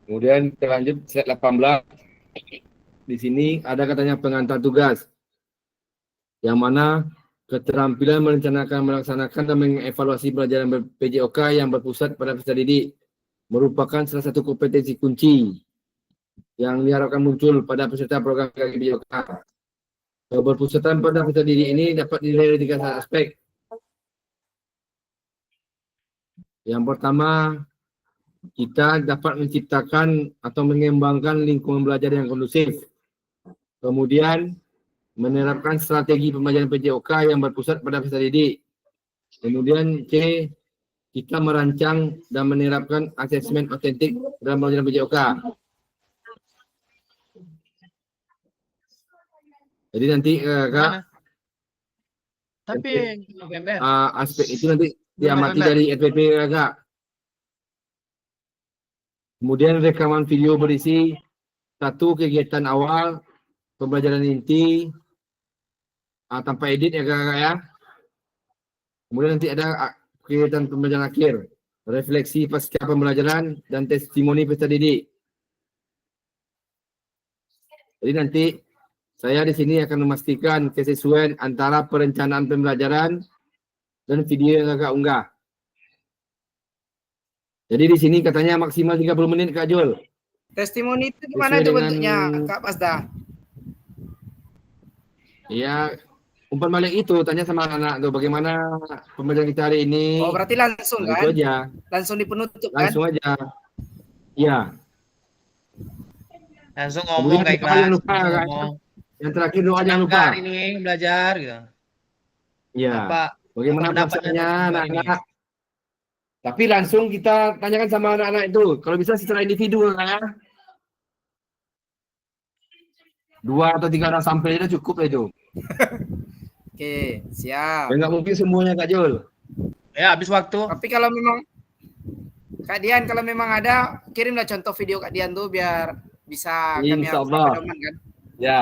Kemudian kita lanjut slide 18. Di sini ada katanya pengantar tugas. Yang mana keterampilan merencanakan, melaksanakan dan mengevaluasi pelajaran PJOK yang berpusat pada peserta didik merupakan salah satu kompetensi kunci yang diharapkan muncul pada peserta program PJOK. Berpusatan pada peserta didik ini dapat dinilai dari 3 aspek. Yang pertama, kita dapat menciptakan atau mengembangkan lingkungan belajar yang kondusif. Kemudian, menerapkan strategi pembelajaran PJOK yang berpusat pada peserta didik. Kemudian C, kita merancang dan menerapkan asesmen otentik dalam pembelajaran PJOK. Jadi nanti Kak, Tapi aspek itu nanti diamati dari RPP Kak. Kemudian rekaman video berisi 1 kegiatan awal, pembelajaran inti, tanpa edit ya Kak ya. Kemudian nanti ada kegiatan pembelajaran akhir, refleksi pasca pembelajaran dan testimoni peserta didik. Jadi nanti saya di sini akan memastikan kesesuaian antara perencanaan pembelajaran dan video yang Kakak unggah. Jadi di sini katanya maksimal 30 menit Kak Jul. Testimoni itu gimana Sesuai itu dengan- bentuknya Kak Pasda? Ya, umpan balik itu tanya sama anak tuh bagaimana pembelajaran kita hari ini. Oh, berarti langsung Nah, kan? itu aja, Langsung di penutup kan? langsung aja. Ya, langsung ngomong Kemudian kayak doa jangan kelas. lupa, Kak. Ngomong. yang terakhir doa jangan lupa. Hari ini belajar gitu. Ya, Apa bagaimana pendapatnya pelaksanaannya tentang hari ini? anak-anak. Tapi langsung kita tanyakan sama anak-anak itu. Kalau bisa secara individu kan. 2 atau 3 orang sampel itu cukup lah itu. Oke, siap. Enggak mungkin semuanya Kak Jul. Ya, habis waktu. Tapi kalau memang Kak Dian, kalau memang ada, kirimlah contoh video Kak Dian tuh biar bisa kami Insya hapus Allah. pedoman kan? Ya.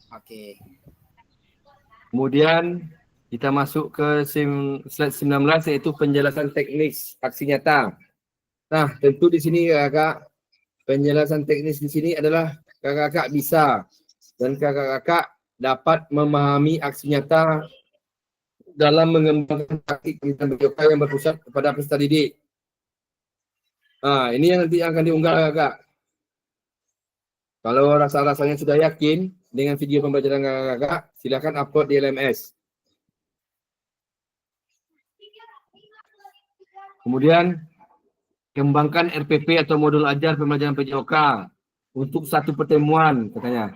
Oke. Kemudian kita masuk ke slide 19 yaitu penjelasan teknis aksi nyata. Nah, tentu di sini Kakak penjelasan teknis di sini adalah kakak-kakak bisa dan kakak-kakak dapat memahami aksi nyata dalam mengembangkan praktik pendidikan PJOK yang berpusat kepada peserta didik. Nah, ini yang nanti akan diunggah kakak. Kalau rasa-rasanya sudah yakin dengan video pembelajaran kakak, silakan upload di LMS. Kemudian kembangkan RPP atau modul ajar pembelajaran PJOK untuk 1 pertemuan katanya.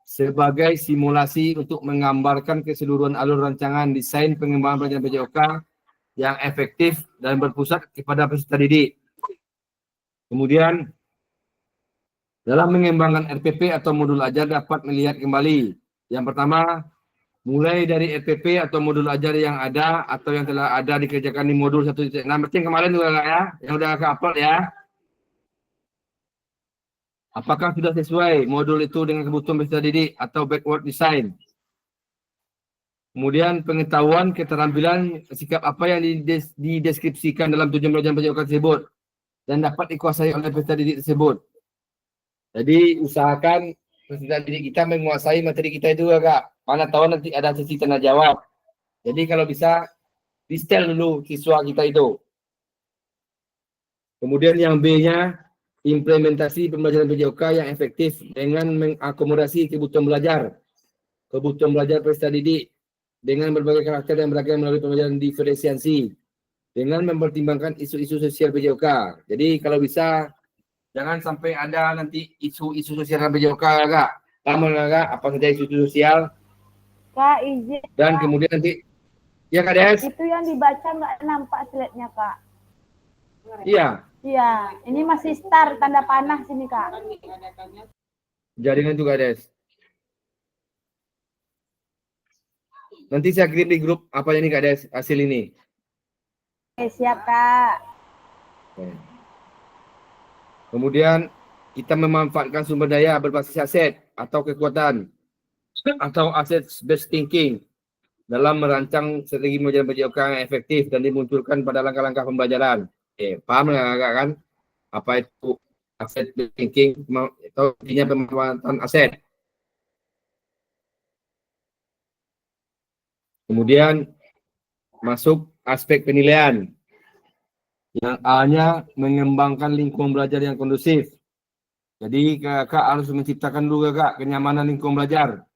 sebagai simulasi untuk menggambarkan keseluruhan alur rancangan desain pengembangan pelajaran PJOK yang efektif dan berpusat kepada peserta didik. Kemudian, dalam mengembangkan RPP atau modul ajar dapat melihat kembali. Yang pertama, mulai dari RPP atau modul ajar yang ada atau yang telah ada dikerjakan di modul 1.6. Berarti yang kemarin juga ya, yang udah ke-upload ya. Apakah sudah sesuai modul itu dengan kebutuhan peserta didik atau backward design? Kemudian pengetahuan, keterampilan, sikap apa yang dideskripsikan dalam tujuan pelajaran PJOK tersebut dan dapat dikuasai oleh peserta didik tersebut. Jadi usahakan peserta didik kita menguasai materi kita itu agak. Mana tahu nanti ada sesi tanya jawab. Jadi kalau bisa di setel dulu siswa kita itu. Kemudian yang B-nya, implementasi pembelajaran PJOK yang efektif dengan mengakomodasi kebutuhan belajar peserta didik dengan berbagai karakter yang beragam melalui pembelajaran diferensiasi dengan mempertimbangkan isu-isu sosial PJOK. Jadi kalau bisa jangan sampai ada nanti isu-isu sosial PJOK Kak. Lama Kak, apa saja isu sosial. Kak, izin. Dan Kak. kemudian nanti ya Kak Des. Itu yang dibaca nggak nampak slide-nya Kak. Iya. Iya, ini masih star tanda panah sini Kak. Jaringan juga Des. Nanti saya kirim di grup apa ini Kak Des hasil ini. Oke, siap Kak. Oke. Kemudian kita memanfaatkan sumber daya berbasis aset atau kekuatan atau asset based thinking dalam merancang strategi pembelajaran PJOK yang efektif dan dimunculkan pada langkah-langkah pembelajaran. Paham nggak kan? Apa itu asset based thinking atau intinya pemanfaatan aset? Kemudian masuk aspek penilaian. Yang A-nya mengembangkan lingkungan belajar yang kondusif. Jadi kakak harus menciptakan dulu kakak kenyamanan lingkungan belajar.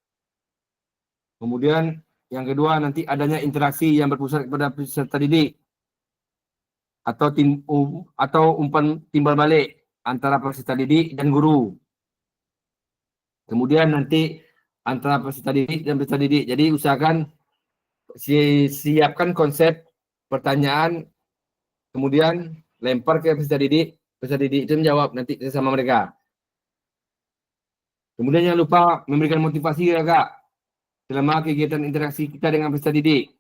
Kemudian yang kedua nanti adanya interaksi yang berpusat kepada peserta didik atau umpan timbal balik antara peserta didik dan guru. Kemudian nanti antara peserta didik dan peserta didik. Jadi usahakan siapkan konsep pertanyaan, kemudian lempar ke peserta didik itu menjawab nanti sama mereka. Kemudian jangan lupa memberikan motivasi ya Kak selama kegiatan interaksi kita dengan peserta didik.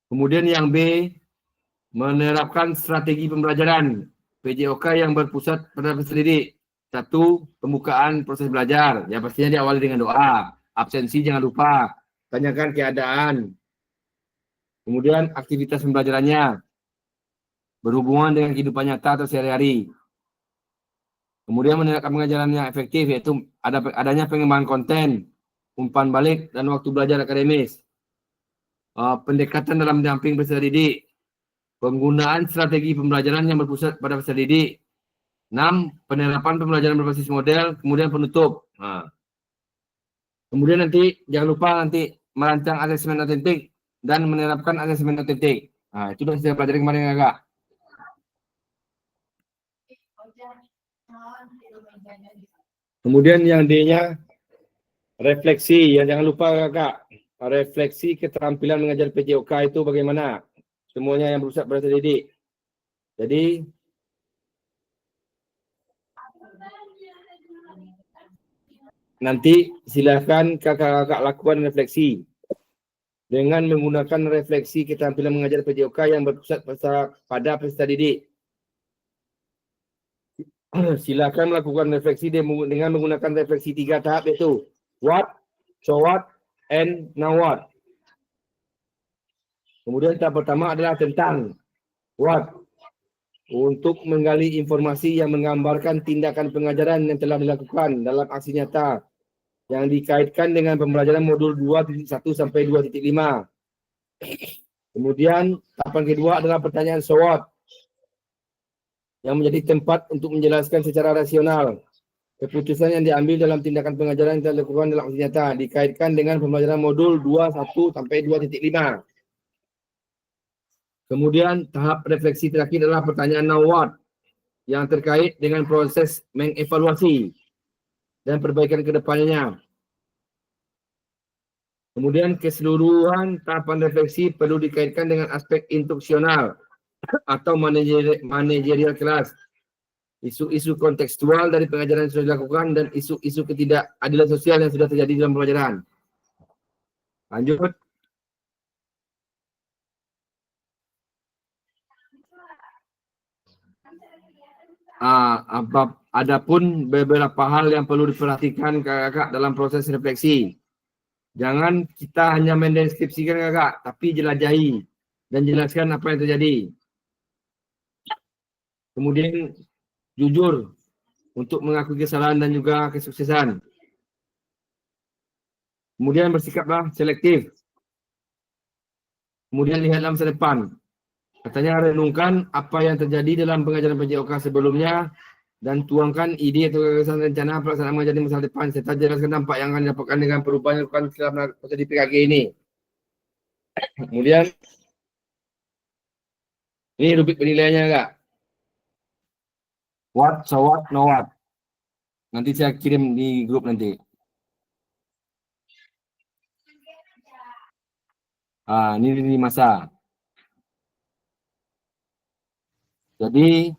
Kemudian yang B, menerapkan strategi pembelajaran PJOK yang berpusat pada peserta didik. 1. Pembukaan proses belajar. Ya pastinya diawali dengan doa. Absensi jangan lupa. Tanyakan keadaan. Kemudian aktivitas pembelajarannya berhubungan dengan kehidupan nyata atau sehari-hari. Kemudian menerapkan pengajaran yang efektif yaitu adanya pengembangan konten, umpan balik dan waktu belajar akademis. Pendekatan dalam mendamping peserta didik. Penggunaan strategi pembelajaran yang berpusat pada peserta didik. 6. Penerapan pembelajaran berbasis model, kemudian penutup. Kemudian nanti jangan lupa nanti merancang asesmen otentik dan menerapkan asesmen otentik. Itu sudah saya pelajari kemarin Kak. Kemudian yang D-nya refleksi. Yang jangan lupa Kak, refleksi keterampilan mengajar PJOK itu bagaimana? Semuanya yang berusaha pada didik. Jadi nanti silakan kakak-kakak lakukan refleksi dengan menggunakan refleksi keterampilan mengajar PJOK yang berpusat pada peserta didik. Silakan melakukan refleksi dengan menggunakan refleksi 3 tahap yaitu what, so what, and now what. Kemudian tahap pertama adalah tentang what. Untuk menggali informasi yang menggambarkan tindakan pengajaran yang telah dilakukan dalam aksi nyata yang dikaitkan dengan pembelajaran modul 2.1 sampai 2.5. Kemudian tahapan kedua adalah pertanyaan so what, yang menjadi tempat untuk menjelaskan secara rasional keputusan yang diambil dalam tindakan pengajaran yang dilakukan dalam aksi nyata dikaitkan dengan pembelajaran modul 2.1 sampai 2.5. Kemudian tahap refleksi terakhir adalah pertanyaan now what, yang terkait dengan proses mengevaluasi dan perbaikan ke depannya. Kemudian keseluruhan tahapan refleksi perlu dikaitkan dengan aspek instruksional atau manajerial kelas. Isu-isu kontekstual dari pengajaran yang sudah dilakukan dan isu-isu ketidakadilan sosial yang sudah terjadi dalam pelajaran. Lanjut. Adapun beberapa hal yang perlu diperhatikan kakak dalam proses refleksi. Jangan kita hanya mendeskripsikan kakak, tapi jelajahi dan jelaskan apa yang terjadi. Kemudian jujur untuk mengakui kesalahan dan juga kesuksesan. Kemudian bersikaplah selektif. Kemudian lihatlah masa depan. Katanya renungkan apa yang terjadi dalam pengajaran PJOK sebelumnya dan tuangkan ide atau gagasan rencana pelaksanaan mengajar di masa depan serta jelaskan dampak yang akan didapatkan dengan perubahan yang dilakukan setelah proses di PKG ini. Kemudian ini rubrik penilaiannya enggak? What, so what, no what. Nanti saya kirim di grup nanti. Ini masa. Jadi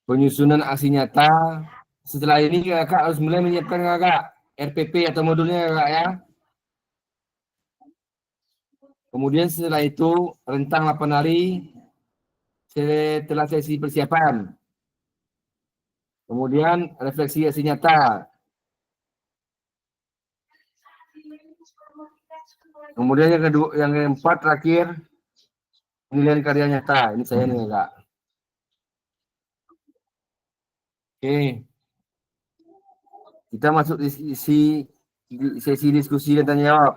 penyusunan aksi nyata. Setelah ini kakak harus mulai menyiapkan kakak RPP atau modulnya kakak ya. Kemudian setelah itu rentang 8 hari setelah sesi persiapan. Kemudian refleksi aksi nyata. Kemudian yang kedua, yang keempat terakhir penilaian karya nyata. Ini saya nih kakak. Oke. Kita masuk di sesi diskusi dan tanya jawab.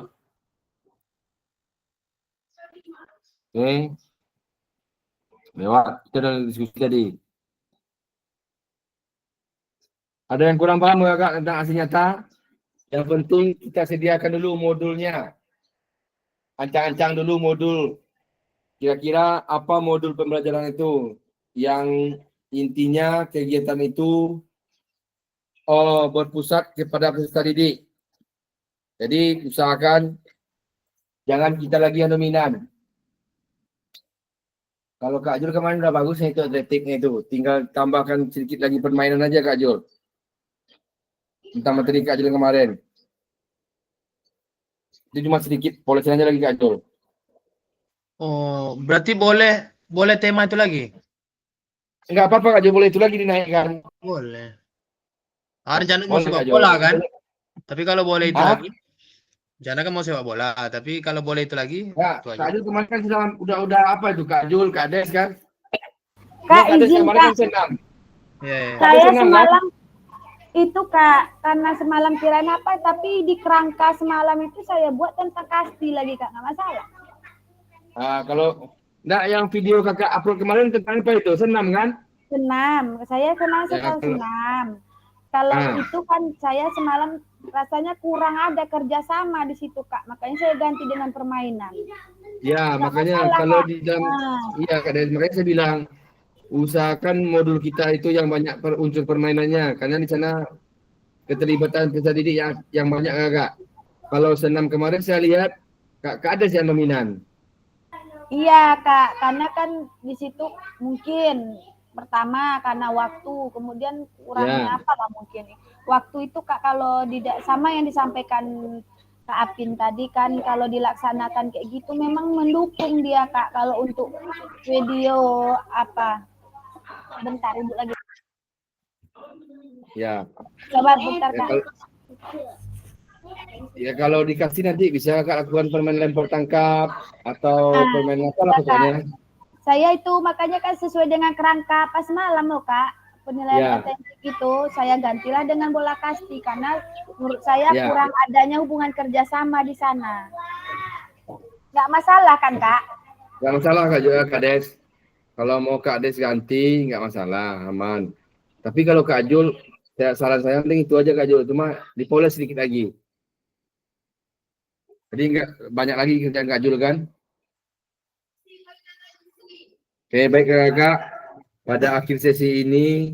Oke. Lewat. Kita udah diskusi tadi. Ada yang kurang paham kakak tentang aksi nyata? Yang penting kita sediakan dulu modulnya. Ancang-ancang dulu modul. Kira-kira apa modul pembelajaran itu? Yang intinya kegiatan itu berpusat kepada peserta didik. Jadi usahakan jangan kita lagi yang dominan. Kalau Kak Jul kemarin udah bagus itu atletiknya itu. Tinggal tambahkan sedikit lagi permainan aja Kak Jul. Tentang materi Kak Jul kemarin. Itu cuma sedikit polesan aja lagi Kak Jul. Oh, berarti boleh tema itu lagi? Enggak apa-apa Kak Jul, boleh itu lagi dinaikkan. Boleh. Rencana mau Boleh, sepak Kak Jul. bola kan? Tapi kalau boleh itu Hah? lagi. Rencana kan mau sepak bola, tapi kalau boleh itu lagi, Ya, itu aja. Kak Jul kemarin kan udah apa itu Kak Jul, Kak Des kan? Kak, Kak Des izin kemarin Kak. kan senam. Iya, iya. Saya senang, semalam itu Kak, karena semalam kirain apa, tapi di kerangka semalam itu saya buat tentang kasti lagi Kak, nggak masalah. Kalau yang video kakak upload kemarin tentang apa itu? Senam kan? Senam, saya senang sekali senam. Kalau itu kan saya semalam rasanya kurang ada kerjasama di situ Kak, makanya saya ganti dengan permainan. Ya, Nggak makanya masalah, kalau Kak. di dalam iya Kak Des, makanya saya bilang usahakan modul kita itu yang banyak unsur permainannya karena di sana keterlibatan peserta didik yang banyak Kak. Kalau senam kemarin saya lihat Kak Des yang dominan. Iya Kak, karena kan di situ mungkin pertama karena waktu, kemudian kurangnya apa lah mungkin. Waktu itu Kak kalau tidak sama yang disampaikan Kak Apin tadi kan kalau dilaksanakan kayak gitu memang mendukung dia Kak. Kalau untuk video apa? Bentar Ibu lagi. Ya. Coba bentar Kak. Ya kalau dikasih nanti bisa Kak lakukan permainan lempar tangkap atau permainan apa lah pokoknya. Saya itu makanya kan sesuai dengan kerangka pas malam loh Kak. Penilaian otentik itu saya gantilah dengan bola kasti karena menurut saya kurang adanya hubungan kerjasama di sana. Nggak masalah kan Kak? Nggak masalah Kak Des. Kalau mau Kak Des ganti nggak masalah, aman. Tapi kalau Kak Jul, saran saya penting itu aja Kak Jul, cuma dipoles sedikit lagi. Jadi nggak banyak lagi kerjaan Kak Jul kan? Oke, baik Kakak. Pada akhir sesi ini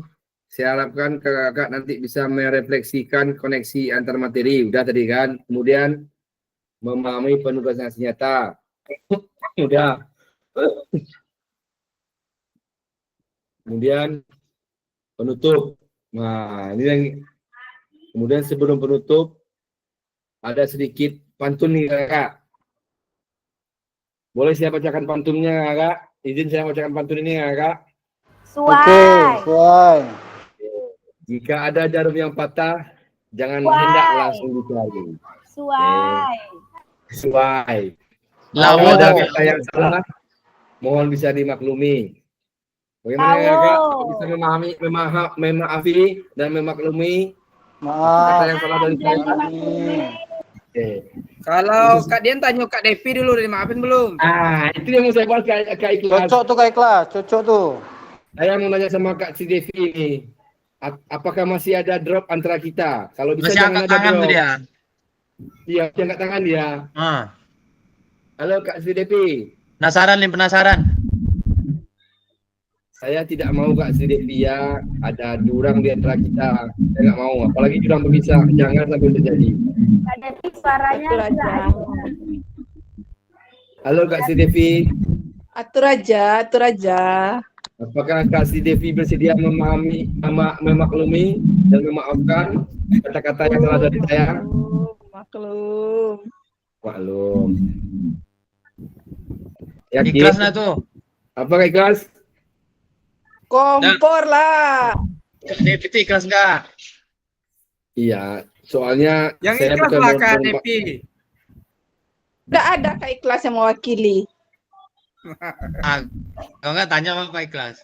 saya harapkan kakak nanti bisa merefleksikan koneksi antar materi. Udah tadi kan. Kemudian memahami penugasan senjata. Udah. Kemudian penutup. Nah, ini yang kemudian sebelum penutup ada sedikit pantun nih kakak. Boleh saya bacakan pantunnya kakak? Izin saya bacakan pantun ini kakak. Suai. Sesuai. Jika ada jarum yang patah, jangan Suai. hendak langsung dicari. Suai. Sesuai. Lawo Kalau ada tapi kata yang salah, mohon bisa dimaklumi. Bagaimana Lawo. kakak? Bisa memaafi dan memaklumi kata Maaf. yang salah dari Dan saya? dimaklumi. Oke. Kalau Kak Dian tanya Kak Devi dulu, udah dimaafin belum? Itu yang mau saya bahas Kak Ikhlas. Cocok tuh Kak Ikhlas, cocok tuh. Saya mau nanya sama Kak Si Devi ini. Apakah masih ada drop antara kita? Kalau bisa masih jangan angkat ada tangan drop. tuh dia. Iya, masih angkat tangan dia. Ah, Halo Kak Si Devi. penasaran nih, penasaran. Saya tidak mau Kak Si Devi ya ada jurang di antara kita. Saya nggak mau. Apalagi jurang pemisah. Jangan sampai terjadi. Kak Devi suaranya Atur aja. enggak. Halo Kak Si Devi. Atur aja, atur aja. Apakah Kak Si Devi bersedia memaklumi dan memaafkan kata-kata yang salah dari saya? Maklum. Maklum. Yakin? Ikhlas lah tuh. Apakah ikhlas? Kompor lah. Devi ikhlas nggak? Iya, soalnya Yang saya ikhlas bukan lah mau Kak berempat- Devi. Nggak ada Kak Ikhlas yang mewakili. Ah, kalau nggak tanya apa ikhlas.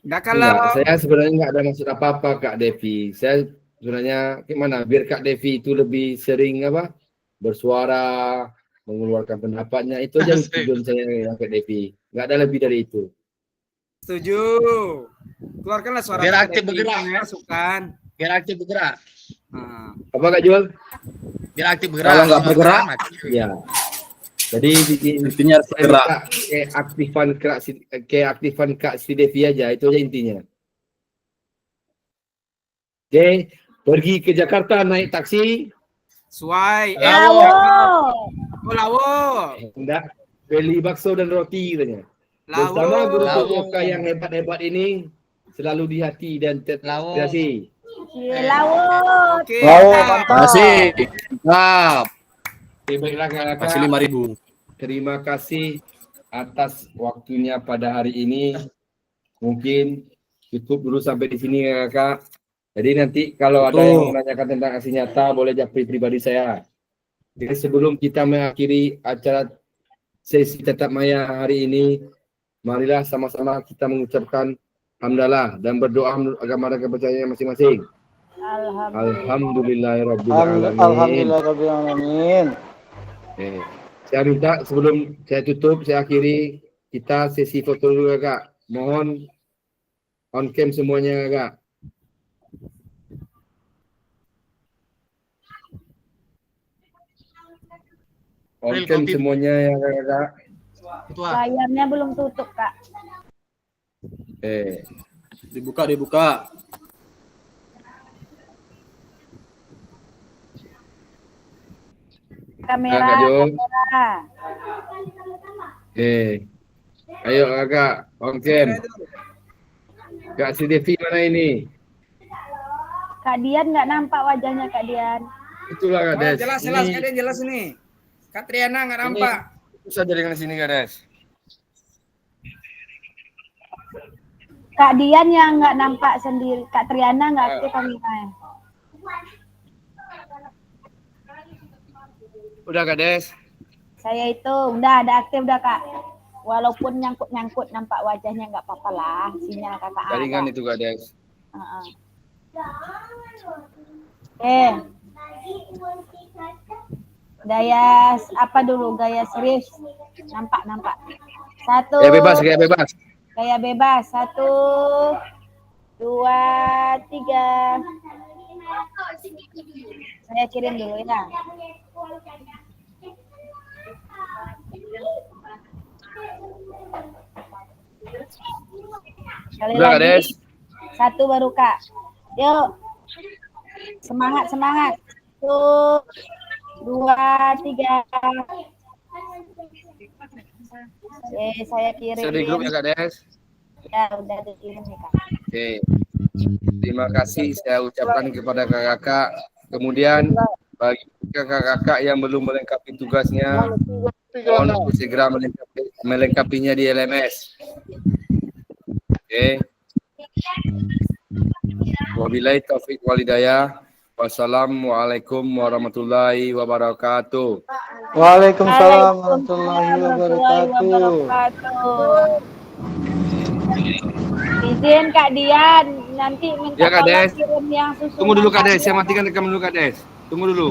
Nggak kalau Enggak, saya sebenarnya nggak ada maksud apa-apa Kak Devi. Saya sebenarnya gimana biar Kak Devi itu lebih sering bersuara, mengeluarkan pendapatnya. Itu aja Asik. tujuan saya yang Kak Devi. Nggak ada lebih dari itu. setuju. Keluarkanlah suara Biar Kak aktif Devi. bergerak, ya. Masukan. Biar aktif bergerak. Nah. Apa Kak Jul? Biar aktif bergerak. Kalau nggak bergerak, mati. Iya. Jadi intinya harus saya bergerak. minta keaktifan Kak Si Devi aja. Itu aja intinya. Oke, pergi ke Jakarta naik taksi. Suai. Lawo. Oh, Lawo. Enggak, beli bakso dan roti katanya. Lawo. Bersama guru Lawo. PJOK yang hebat-hebat ini selalu di hati dan Lawo. terasi. Lawo. Oke. Lawo, nah. mantap. Masih. Mantap. Oke, baiklah kakak. Kasih 5.000. Terima kasih atas waktunya pada hari ini. Mungkin cukup dulu sampai di sini kakak. Jadi nanti kalau ada yang menanyakan tentang aksi nyata boleh japri pribadi saya. Jadi sebelum kita mengakhiri acara sesi tatap maya hari ini, marilah sama-sama kita mengucapkan hamdalah dan berdoa menurut agama dan kepercayaan masing-masing. Alhamdulillahirabbil alamin. Alhamdulillahirrahmanirrahim. Oke. Saya minta sebelum saya tutup, saya akhiri, kita sesi foto dulu kakak. Mohon on cam semuanya kakak. On Real cam copy. semuanya ya kakak. Itu ah. Layarnya belum tutup, Kak. Dibuka, dibuka. Kamera, Kak Jo. kamera. Ayo kakak, on cam. Kak Si Devi mana ini? Kak Dian nggak nampak wajahnya, Kak Dian. Itulah Kak Oh, Des. jelas, Kak Dian jelas nih. Kak Triana nggak nampak. Bisa jaringan sini Kak Des. Kak Dian yang nggak nampak sendiri. Kak Triana nggak aktif kameranya. Udah Kak Des. Saya itu udah ada aktif udah, Kak. Walaupun nyangkut-nyangkut nampak wajahnya nggak apa-apa lah. Sinyal kakak Jaringan ada. itu Kak Des. Gaya apa dulu? Gaya serius. Nampak. Satu. Gaya bebas, gaya bebas. Gaya bebas. 1, 2, 3. Saya kirim dulu ya. Sekali Udah Kak lagi. Des. Satu baru Kak. Yuk. Semangat, semangat. 1, 2, 3. Oke, saya kirim. Sudah di grup ya Kak Des? Ya, udah dikirim nih Kak. Oke. Terima kasih saya ucapkan kepada kakak-kakak. Kemudian bagi kakak-kakak yang belum melengkapi tugasnya, mohon untuk segera melengkapinya di LMS. Oke. Wabillahi taufiq wal hidayah. Wassalamualaikum warahmatullahi wabarakatuh. Waalaikumsalam warahmatullahi wabarakatuh. Izin Kak Dian, nanti minta Ya, Kak tolong Des. kirim yang susunan. Tunggu dulu Kak Des, Dian. saya matikan rekam dulu Kak Des. Tunggu dulu.